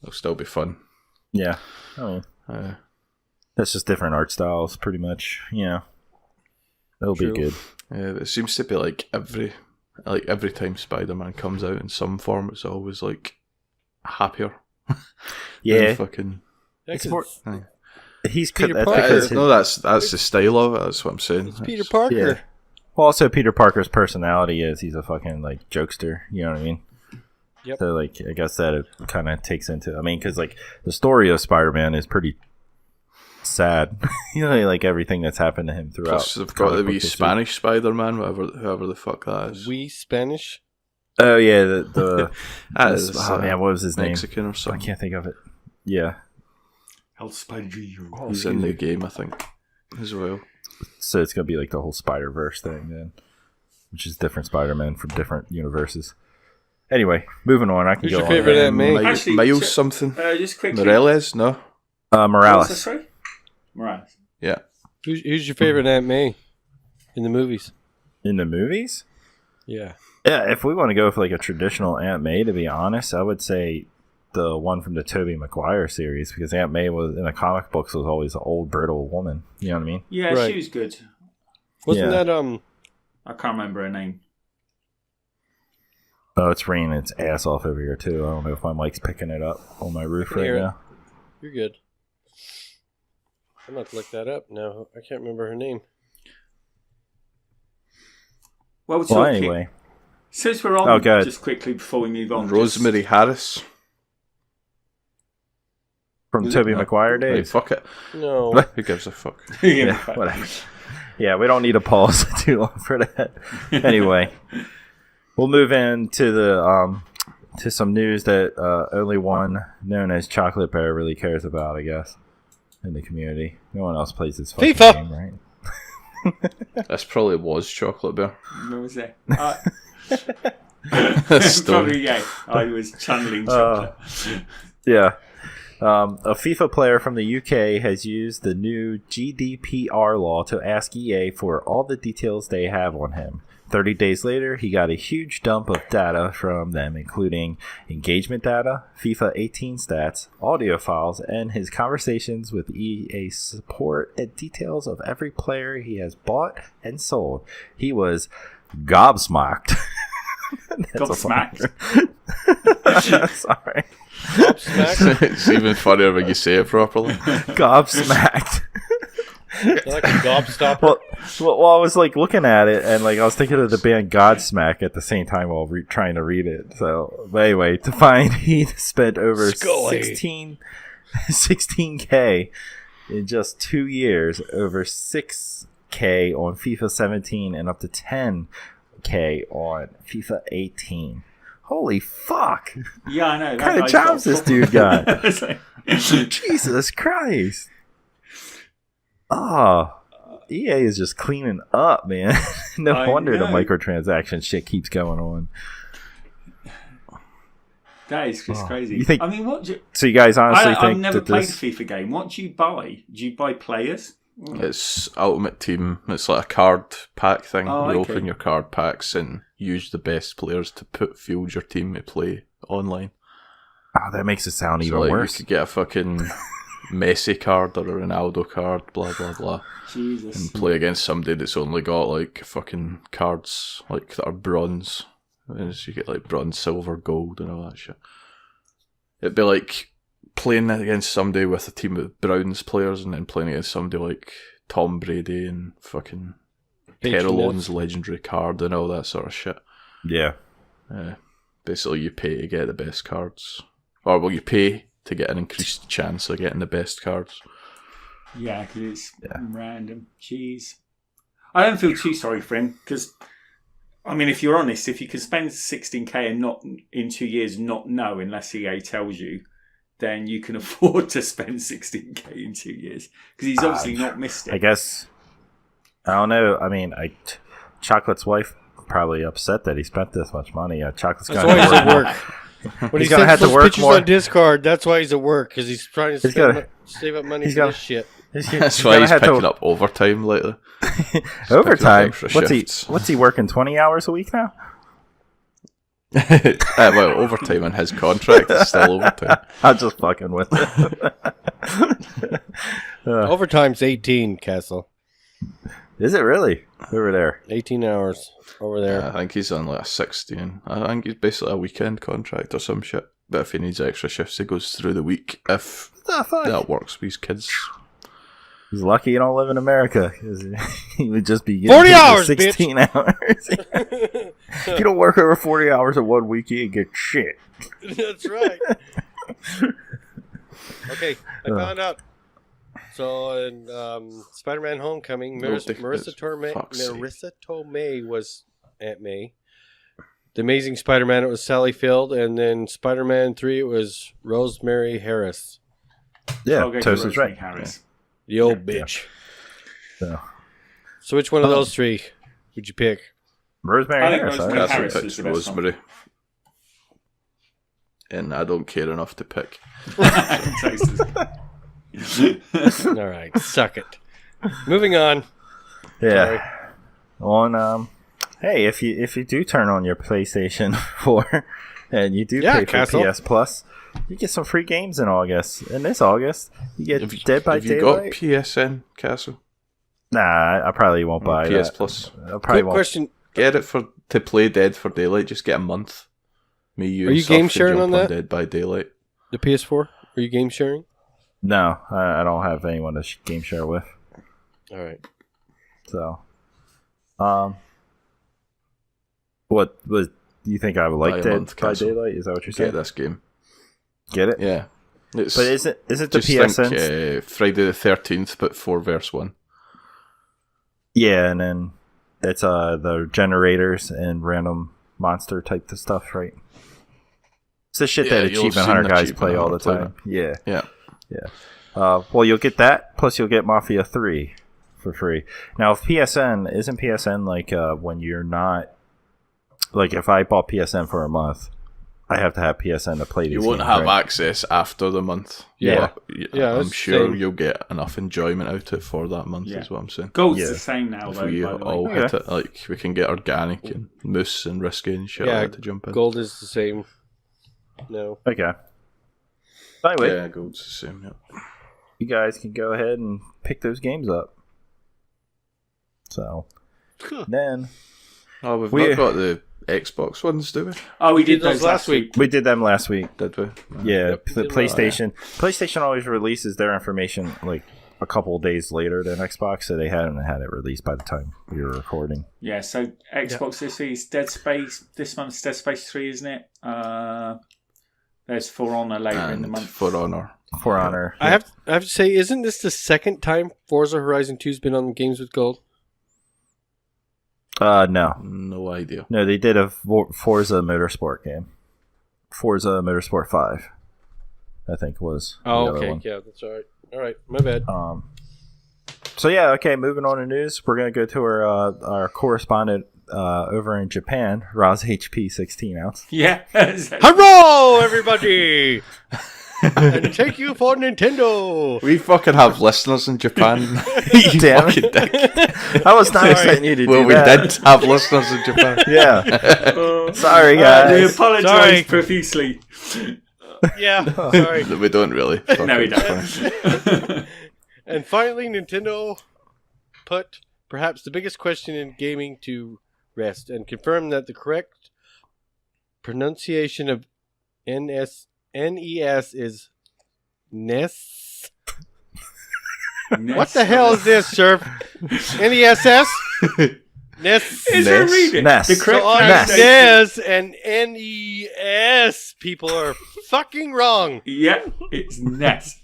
it'll still be fun. Yeah. I mean, that's just different art styles, pretty much. It'll True. be good. It seems to be like every time Spider-Man comes out in some form, it's always like happier. Yeah. Than fucking. It's Because more. He's Peter that's Parker. because No, that's the style of it. That's what I'm saying. it's Peter Parker. Yeah. Well, also Peter Parker's personality is he's a fucking like jokester. You know what I mean? Yep. So like, I guess that it kind of takes into. I mean, because like the story of Spider-Man is pretty sad. Like everything that's happened to him throughout. Plus, they've got the comic wee book history. Spanish Spider-Man, whoever the fuck that is. We Spanish? Oh yeah, the That is, oh man, what was his name? Mexican or I something. can't think of it. Yeah. El Spider. He's in the game, I think, as well. So it's gonna be like the whole Spider-Verse thing then, which is different Spider-Man from different universes. Anyway, moving on. I can Who's go your on. favorite Aunt May? Actually, Miles so- something. Just quickly. Morales? No. What was that, Morales sorry? Morales. Yeah. Who's your favorite Aunt May in the movies? in the movies. Yeah. Yeah, if we want to go for like a traditional Aunt May, to be honest, I would say the one from the Tobey Maguire series, because Aunt May was in the comic books was always an old brittle woman. You know what I mean? Yeah, Right. she was good. Wasn't Yeah. that I can't remember her name. Oh, it's raining its ass off over here too. I don't know if my mic's picking it up on my roof Can right hear it. now. You're good. I'm about to look that up now. I can't remember her name. Well, we're Well, talking. anyway, Since we're on, Oh, good. just quickly before we move on. Rosemary Harris. from Is it? Tobey No. Maguire Right, days. fuck it. No. Who gives a fuck? Just, Yeah, whatever. Yeah, we don't need a pause too long for that. Anyway, we'll move into the to some news that only one known as Chocolate Bear really cares about, I guess, in the community. No one else plays this fucking FIFA. game, right? This probably was Chocolate Bear. What was that? Still. Probably, yeah. I was channeling chocolate. Yeah. A FIFA player from the UK has used the new GDPR law to ask EA for all the details they have on him. 30 days later, he got a huge dump of data from them, including engagement data, FIFA 18 stats, audio files, and his conversations with EA support and details of every player he has bought and sold. He was gobsmacked. Gobsmacked. Sorry. Gobsmacked? It's even funnier when you say it properly. Gobsmacked. Like a gobstopper? Well, I was like looking at it, and like I was thinking of the band Godsmack at the same time while trying to read it. So, but anyway, to find he spent over Scully. 16K in just 2 years, over 6K on FIFA 17, and up to 10K on FIFA 18. Holy fuck! Yeah, I know. What kind of jobs this dude got? Jesus Christ! Oh, EA is just cleaning up, man. No wonder the microtransaction shit keeps going on. That is just crazy. You think, I mean, so you guys honestly think I've never that played this... a FIFA game. What do you buy? Do you buy players? It's Ultimate Team. It's like a card pack thing. Oh, you okay. open your card packs and use the best players to field your team to play online. Oh, that makes it sound So even like, worse. you could get a fucking Messi card or a Ronaldo card, blah blah blah, Jesus. and play against somebody that's only got like fucking cards like that are bronze. And so you get like bronze, silver, gold, and all that shit. It'd be like playing against somebody with a team of Browns players, and then playing against somebody like Tom Brady and fucking Terrellon's legendary card and all that sort of shit. Yeah. Basically, you pay to get the best cards, or well, you pay to get an increased chance of getting the best cards. Yeah, because it's random. Jeez. I don't feel too sorry for him, because, I mean, if you're honest, if you can spend 16k and not in 2 years not know unless EA tells you, then you can afford to spend 16k in 2 years. Because he's obviously not missed it. I guess. I don't know. I mean, Chocolate's wife probably upset that he spent this much money. Chocolate's That's going why he's to at work. When He's he gonna sends have to those work pictures more. on Discord, that's why he's at work, because he's trying to save up money he's for gotta- this shit. That's why he's picking up overtime lately. Overtime. extra shifts. What's he working? 20 hours a week now? Well, overtime in his contract is still overtime. I'm just fucking with it. Overtime's 18, Castle. Is it really over there? 18 hours over there. I think he's on like a 16. I think he's basically a weekend contract or some shit. But if he needs extra shifts, he goes through the week. If The fuck? that works with his kids. He's lucky you don't live in America. 'Cause he would just be getting 40 paid for hours, 16 hours. If you don't work over 40 hours in 1 week, you ain't get shit. That's right. Okay, I found out. So in Spider-Man Homecoming, Marissa Tomei was Aunt May. The Amazing Spider-Man, it was Sally Field. And then Spider-Man 3, it was Rosemary Harris. Yeah, I'll go Toast for is right. Harris. The old bitch. So, So which one of those three would you pick? Rosemary I think Harris. Rosemary I- Castle Harris picks was the best one. Rosemary. And I don't care enough to pick. All right, suck it. Moving on. Yeah. Sorry. On hey, if you do turn on your PlayStation 4 and you do Yeah, pay for Castle. PS Plus, you get some free games in August. In this August, you get Dead by Have you got Daylight. PSN, Castle? Nah, I probably won't buy PS that. Plus. I probably Quick won't. question. Get it to play Dead for Daylight. Just get a month. Me, you, Are and you Surf game can sharing jump on that? Dead by Daylight. The PS4? Are you game sharing? No, I don't have anyone to game share with. All right. So, what was? Do you think I would Buy like a Dead month, by Castle. Daylight? Is that what you're Get saying? this game. Get it? Yeah. It's, But is it the just PSN? think Friday the 13th, but 4 verse 1. Yeah, and then it's the generators and random monster type of stuff, right? It's the shit Yeah, that you'll Achievement see Hunter the guys Achievement play all the Hunter time. Yeah. Yeah. Well, you'll get that, plus you'll get Mafia 3 for free. Now, if isn't PSN like when you're not, like if I bought PSN for a month, I have to have PSN to play these You won't games, have right? access after the month. Yeah. But Yeah, I'm that's sure same. you'll get enough enjoyment out of it for that month, is what I'm saying. Gold's Yeah. the same now, If though, we by the all way. hit it, like we can get organic and moose and risky and shit Yeah, like that to jump in. Gold is the same. No. Okay. Anyway, Yeah, gold's the same. Yeah. you guys can go ahead and pick those games up. So, then Oh, we've not got the Xbox ones, do we? Oh, we did did those last week. We did them last week. Did we? Yeah, Yep, the did PlayStation always releases their information like a couple of days later than Xbox, so they hadn't had it released by the time we were recording. Yeah, so Xbox this week is Dead Space. This month's Dead Space 3, isn't it? There's For Honor later in the month. For Honor. For Honor. I have to say, isn't this the second time Forza Horizon 2's been on Games with Gold? No. No idea. No, they did a Forza Motorsport game. Forza Motorsport 5, I think was the other okay. one. Yeah, that's all right. All right, my bad. So yeah, okay, moving on to news. We're going to go to our correspondent over in Japan, Roz HP 16 ounce. Yeah. Hello, everybody! And thank you for Nintendo! We fucking have listeners in Japan. You Damn fucking dick. I was not expecting you to do we that. did have listeners in Japan. Yeah. Sorry, guys. We apologise Sorry. profusely. Yeah, sorry. We don't really. No, we don't. And finally, Nintendo put perhaps the biggest question in gaming to rest and confirmed that the correct pronunciation of NES is NES. What the hell is this, Surf? NESS? NES. Is there reading? Ness. The correct So on pronunciation. NES and NES people are fucking wrong. Yeah, it's NES.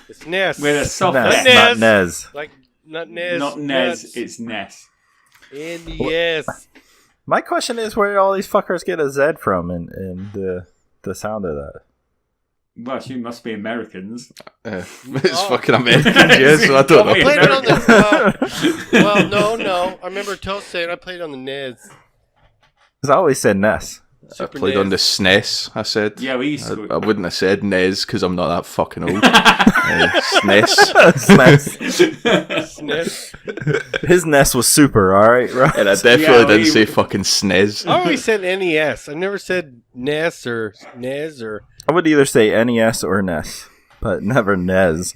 It's NES. With a soft Ness, N. not Nez. Like, not NES. Not NES, it's NES. NES. My question is where all these fuckers get a Z from and the sound of that. Well, you must be Americans. It's fucking American, yes, so I don't I I know. played it on the... no. I remember Toast saying I played on the NES. Because I always said Ness. I played on the SNES, I said. Yeah, we used to. I wouldn't have said NES because I'm not that fucking old. SNES. SNES. His Ness was super, alright, right? And I definitely didn't say fucking SNES. I always said NES. I never said NES or NES or... I would either say NES or NES, but never NES.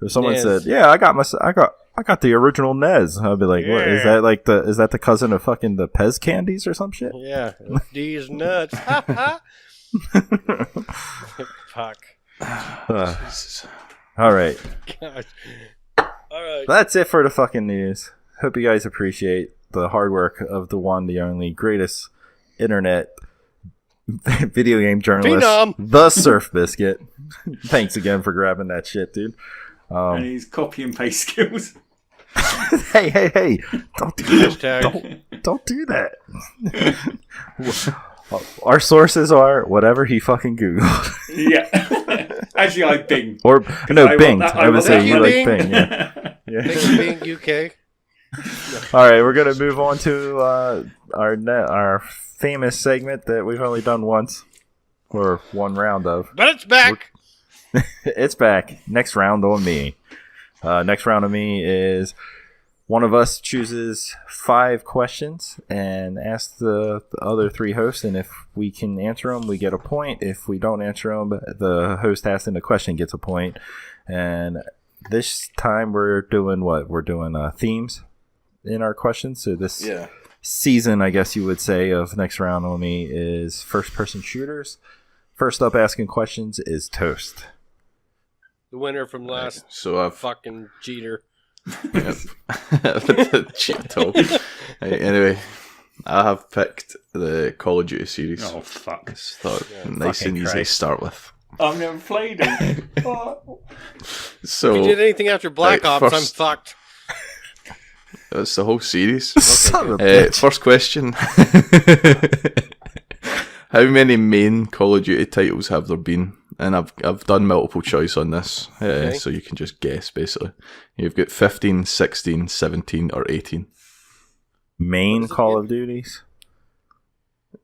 If someone NES. said, "Yeah, I got the original NES," I'd be like, "What is Yeah. that? Is that the cousin of fucking the Pez candies or some shit?" Yeah. These nuts. Fuck. All right, Gosh. All right. that's it for the fucking news. Hope you guys appreciate the hard work of the one, the only, greatest internet video game journalist, Phenom. the Surfbiscuit. Thanks again for grabbing that shit, dude. And his copy and paste skills. Hey! Don't do that. Hashtag. Don't do that. Our sources are whatever he fucking googled. Yeah. Actually, I binged. Or no, I Bing. want that- I would want say that you money. like Bing. Yeah. Thanks for being UK. All right, we're gonna move on to our famous segment that we've only done once, or one round of. But it's back. It's back. Next round on me. Next round on me is one of us chooses 5 questions and asks the other 3 hosts, and if we can answer them, we get a point. If we don't answer them, the host asking the question gets a point. And this time we're doing what? We're doing themes in our questions. So this season, I guess you would say, of Next Round on Me is first-person shooters. First up asking questions is Toast. The winner from last So I've fucking cheater. Cheeto. Anyway, I have picked the Call of Duty series. Oh, fuck. Just thought nice Fucking and easy to Christ. start with. I've never played it. Oh. So If you did anything after Black right, Ops, first- I'm fucked. that's the whole series. Son of a bitch. First question. How many main Call of Duty titles have there been? And I've done multiple choice on this, so you can just guess, basically. You've got 15, 16, 17, or 18. Main Call of Duties?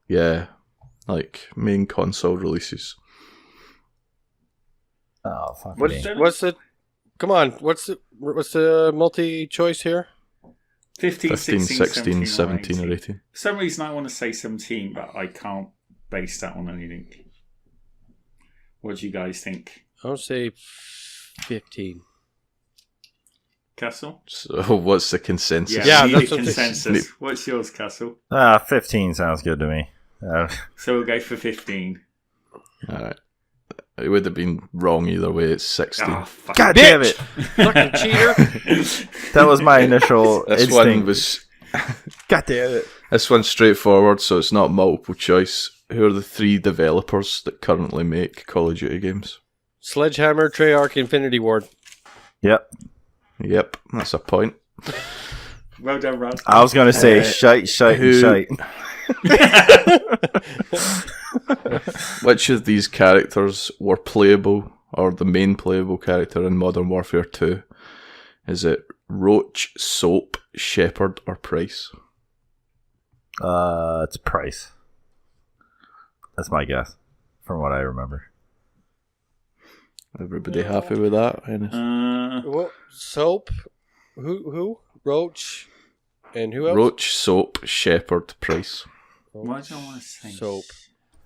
Yeah, like main console releases. Oh, fuck What's the? Come on. What's the multi-choice here? 15, 15, 16, 17, or 18. For some reason, I want to say 17, but I can't base that on anything. What do you guys think? I'll say 15. Castle? So what's the consensus? Yeah, we need that's a what consensus. What's yours, Castle? 15 sounds good to me. So we'll go for 15. Alright. It would have been wrong either way. It's 16. Oh, fuck. God damn it! Fucking cheater. That was my initial This one instinct. was. God damn it! This one's straightforward, so it's not multiple choice. Who are the 3 developers that currently make Call of Duty games? Sledgehammer, Treyarch, Infinity Ward. Yep. Yep, that's a point. Well done, Raz. I was gonna say shite, who- shite. Which of these characters were playable, or the main playable character in Modern Warfare 2? Is it Roach, Soap, Shepard, or Price? It's Price. That's my guess, from what I remember. Everybody happy with that? Well, Soap. Who? Roach. And who else? Roach, Soap, Shepard, Price. Why do I want to say Soap.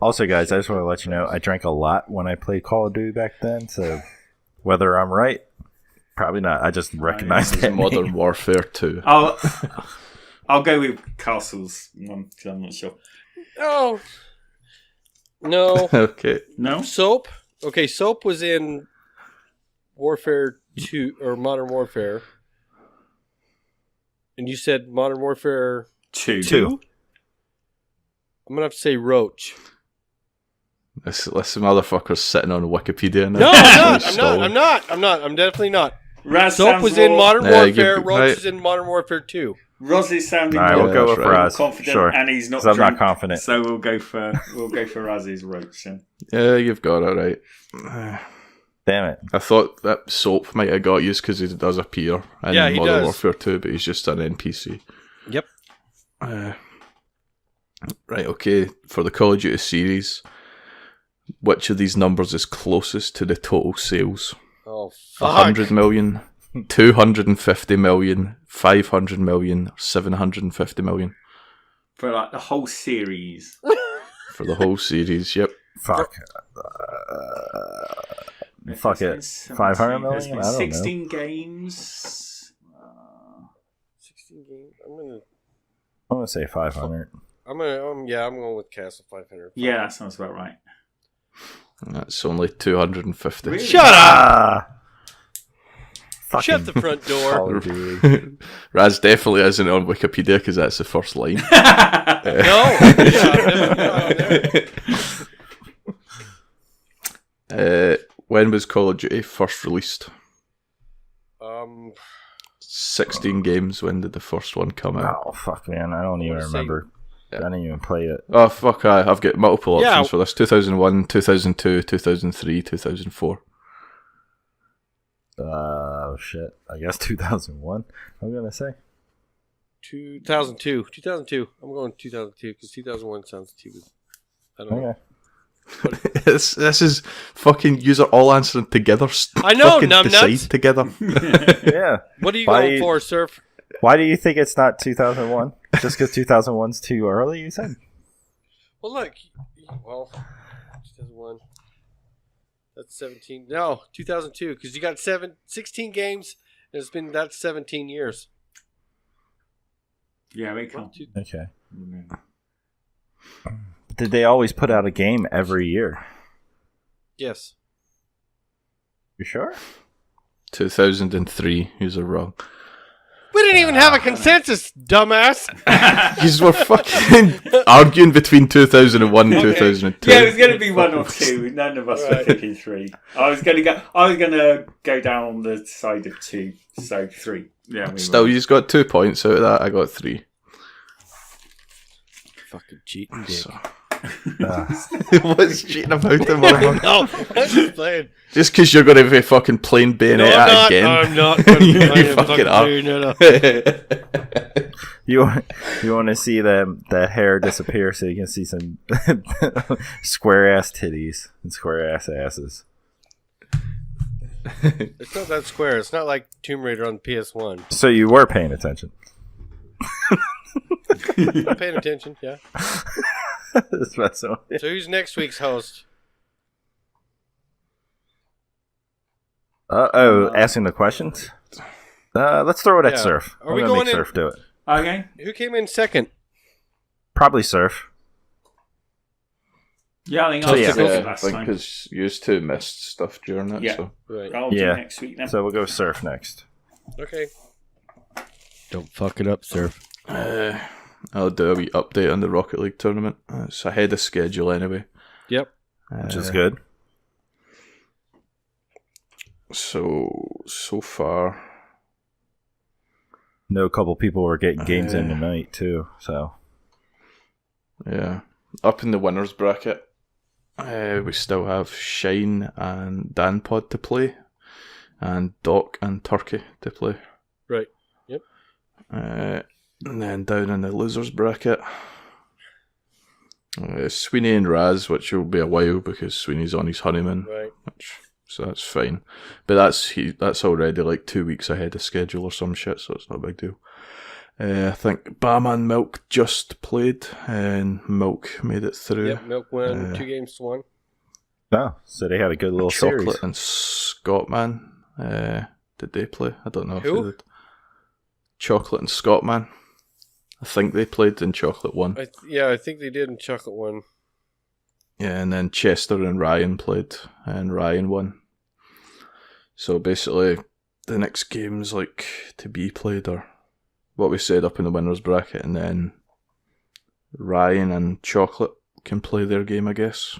Also, guys, I just want to let you know I drank a lot when I played Call of Duty back then, so whether I'm right, probably not. I just recognized This is that Modern name. Warfare 2. I'll go with Castle's one, because I'm not sure. Oh. No. Okay. No? Soap. Okay, Soap was in Warfare 2 or Modern Warfare. And you said Modern Warfare Two. 2. I'm gonna have to say Roach. This motherfucker's sitting on Wikipedia now. No, I'm not. I'm definitely not. Raz Soap sounds was in more- Modern Yeah, Warfare. you're Roach right. is in Modern Warfare 2. Raz is sounding All right, more we'll go that's with right. Raz. confident, Sure. and he's not 'Cause I'm not drunk, confident. So we'll go for Raz's Roach then. Yeah, you've got it right. Damn it. I thought that Soap might have got used because he does appear in Yeah, he Modern does. Warfare 2, but he's just an NPC. Yep. Right, okay. For the Call of Duty series, which of these numbers is closest to the total sales? Oh, fuck. 100 million, 250 million, 500 million, 750 million? For like the whole series. For the whole series, yep. Fuck. Fuck it. 500 million? There's been I don't 16 games. 16 games. I'm know. I'm going to say 500. I'm going with Castle 500. Yeah, that sounds about right. That's only 250. Really? Shut up! Ah! Fucking Shut the front door. Call of Duty. Raz definitely isn't on Wikipedia because that's the first line. No. Yeah, I've never gone there. When was Call of Duty first released? 16 games. When did the first one come out? Oh, fuck, man. I don't even wanna say- remember. I didn't even play it. Oh, fuck, I've got multiple options Yeah. for this. 2001, 2002, 2003, 2004. Shit. I guess 2001, I'm going to say. 2002. 2002. I'm going 2002 because 2001 sounds too. I don't know. Okay. this is fucking user all answering together. I know, fucking numbnuts. decide together. Yeah. What are you Why- going for, Surf? Why do you think it's not 2001? Just because 2001's too early, you said? Well, look. 2001. That's 17. No, 2002 because you got 16 games and that's 17 years. Yeah, we can't. Okay. Did they always put out a game every year? Yes. You sure? 2003. User wrong. We didn't even have a consensus, dumbass. You were fucking arguing between 2001 and 2002. Yeah, it was going to be one or two. None of us were picking three. I was going to go down on the side of two, so three. Yeah. Still, you just got 2 points out of that. I got 3. Fucking cheating dick. So. What's cheating about it, motherfucker? No, I'm just playing. Just because you're going to be fucking playing Bayonetta again. I'm not. You fucking are. You want to see that hair disappear so you can see some square ass titties and square ass asses. It's not that square. It's not like Tomb Raider on PS1. So you were paying attention. I'm paying attention, yeah. That's what so. So who's next week's host? Asking the questions. Let's throw it at Yeah. Surf. Are I'm we gonna going make in- Surf do it. Okay. Who came in second? Probably Surf. Yeah, I think So I'll yeah, do it I last think time. because you two missed stuff during it. Yeah. So Right. I'll do Yeah. next week then. So we'll go Surf next. Okay. Don't fuck it up, Surf. I'll do a wee update on the Rocket League tournament. It's ahead of schedule anyway. Yep. Which is good. So far, Know a couple people were getting games in tonight too. So yeah. Up in the winners bracket, we still have Shine and Danpod to play, and Doc and Turkey to play. Right. Yep. And then down in the losers bracket, Sweeney and Raz, which will be a while because Sweeney's on his honeymoon. Right. So that's fine. But that's already like 2 weeks ahead of schedule or some shit, so it's not a big deal. I think Bama and Milk just played, and Milk made it through. Yep. Milk won 2 games to 1. oh, so they had a good little Chocolate series. and Scottman, did they play? I don't know if Who? they did. Chocolate and Scottman. I think they played in Chocolate won. I think they did in Chocolate 1. Yeah, and then Chester and Ryan played, and Ryan won. So basically, the next game's like to be played, or what we said up in the winners bracket, and then Ryan and Chocolate can play their game, I guess.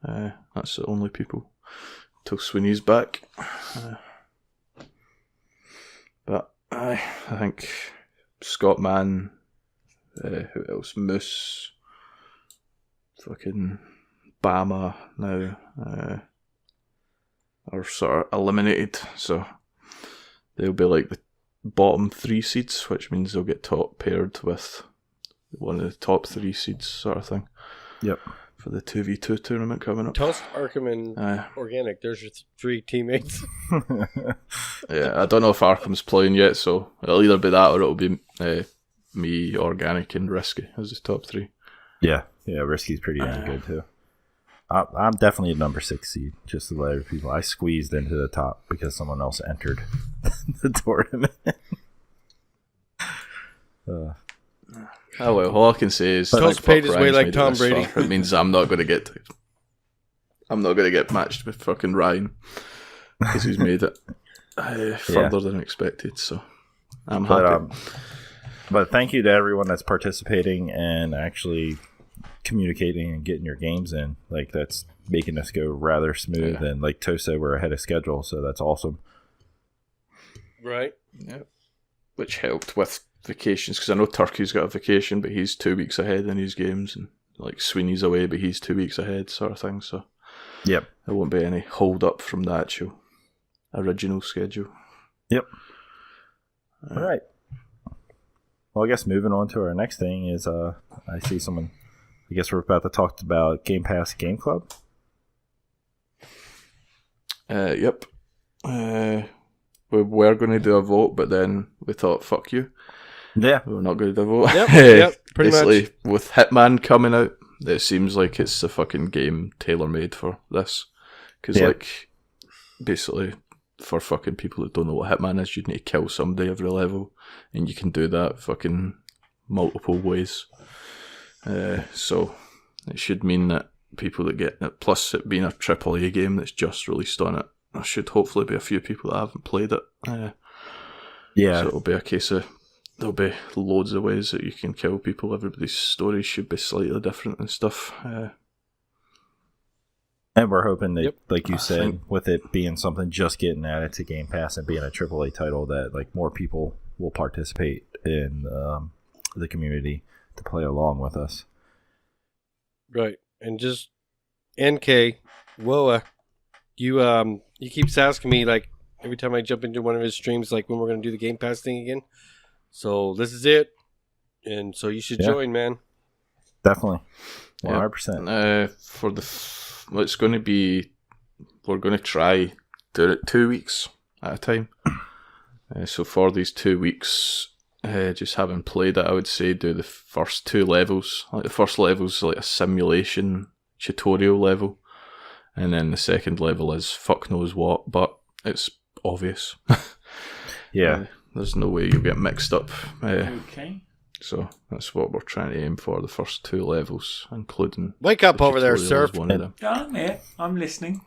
That's the only people till Sweeney's back. But I think Scott Mann, who else? Moose, fucking Bama now are sort of eliminated, so they'll be like the bottom 3 seeds, which means they'll get top paired with one of the top 3 seeds, sort of thing. Yep. For the 2v2 tournament coming up. Toast, Arkham, and Organic. There's your 3 teammates. Yeah, I don't know if Arkham's playing yet, so it'll either be that or it'll be me, Organic, and Risky as the top 3. Yeah, Risky's pretty damn good too. I'm definitely a number 6 seed, just to let people. I squeezed into the top because someone else entered the tournament. Oh well, all I can say is Toast paid his way like Tom Brady. It means I'm not going to get matched with fucking Ryan because he's made it further than expected. So I'm happy. But thank you to everyone that's participating and actually communicating and getting your games in. Like, that's making us go rather smooth. And like Toast said, we're ahead of schedule, so that's awesome. Right. Yeah. Which helped with vacations, because I know Turkey's got a vacation, but he's 2 weeks ahead in his games, and like Sweeney's away, but he's 2 weeks ahead, sort of thing. So yep, there won't be any hold up from the actual original schedule. Yep. All right. Well, I guess moving on to our next thing is I see someone. I guess we're about to talk about Game Pass Game Club. Yep. We were going to do a vote, but then we thought, fuck you. Yeah. We're not going to do a vote. Yep, pretty Basically, much. with Hitman coming out, it seems like it's the fucking game tailor-made for this. Because, like, basically, for fucking people that don't know what Hitman is, you need to kill somebody every level, and you can do that fucking multiple ways. So, it should mean that people that get it, plus it being a AAA game that's just released on it, there should hopefully be a few people that haven't played it. Yeah. So it'll be a case of there'll be loads of ways that you can kill people. Everybody's stories should be slightly different and stuff. And we're hoping that, Yep. like you I said, think- with it being something just getting added to Game Pass and being a AAA title, that like more people will participate in the community to play along with us. Right. And just NK, Woa, he keeps asking me, like, every time I jump into one of his streams, like, when we're going to do the Game Pass thing again. So this is it. And so you should join, man. Definitely. Yep. 100%. For the it's going to be, we're going to try do it 2 weeks at a time. So for these 2 weeks, just having played it, I would say do the first 2 levels. Like the first level's like a simulation tutorial level, and then the second level is fuck knows what, but it's obvious. Yeah. there's no way you'll get mixed up. Okay. So that's what we're trying to aim for, the first 2 levels, including... Wake up the over there, tutorial Surf. is one of them. Yeah, I'm here. I'm listening.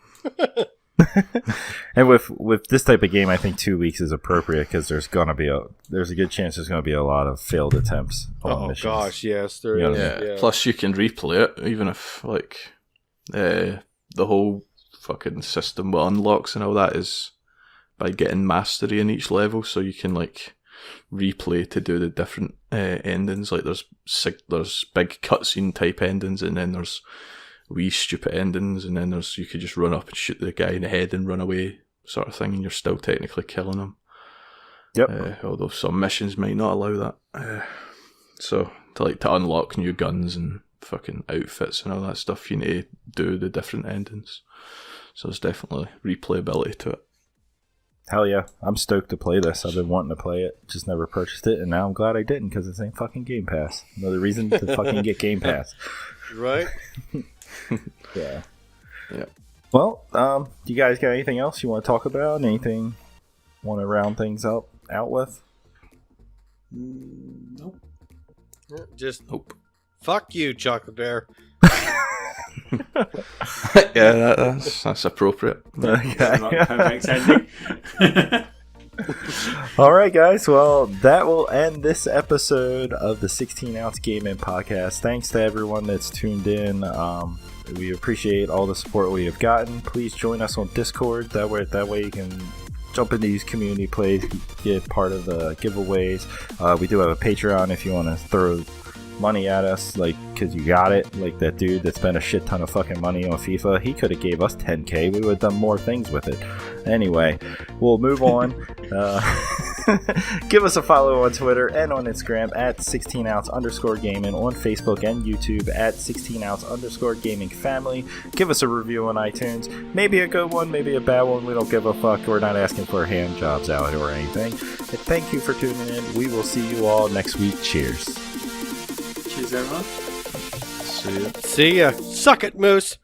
And with this type of game, I think 2 weeks is appropriate because there's a good chance there's gonna be a lot of failed attempts on Oh missions. gosh, yes, there Yeah. is. Yeah. Plus, you can replay it, even if the whole fucking system with unlocks and all that is by getting mastery in each level, so you can replay to do the different endings. Like there's big cutscene type endings, and then there's wee stupid endings, and then you could just run up and shoot the guy in the head and run away, sort of thing, and you're still technically killing him. Yep. Although some missions might not allow that. So to unlock new guns and fucking outfits and all that stuff, you need to do the different endings. So there's definitely replayability to it. Hell yeah, I'm stoked to play this. I've been wanting to play it, just never purchased it, and now I'm glad I didn't because it's ain't fucking Game Pass. Another reason to fucking get Game Pass. Right? Yeah. Yeah. Well, you guys got anything else you want to talk about? Anything want to round things out with? Nope. Just fuck you, Chocolate Bear. Yeah, that's appropriate. Perfect ending. All right, guys. Well, that will end this episode of the 16-ounce Gaming Podcast. Thanks to everyone that's tuned in. We appreciate all the support we have gotten. Please join us on Discord. That way you can jump into these community plays, get part of the giveaways. We do have a Patreon if you want to throw money at us, because you got it. Like that dude that spent a shit ton of fucking money on FIFA, he could have gave us $10K. We would have done more things with it. Anyway, we'll move on. Give us a follow on Twitter and on Instagram at 16ounce_gaming, on Facebook and YouTube at 16ounce_gaming family. Give us a review on iTunes. Maybe a good one, maybe a bad one. We don't give a fuck. We're not asking for hand jobs out here or anything. And thank you for tuning in. We will see you all next week. Cheers. Cheers, everyone. See ya. See ya. Suck it, Moose.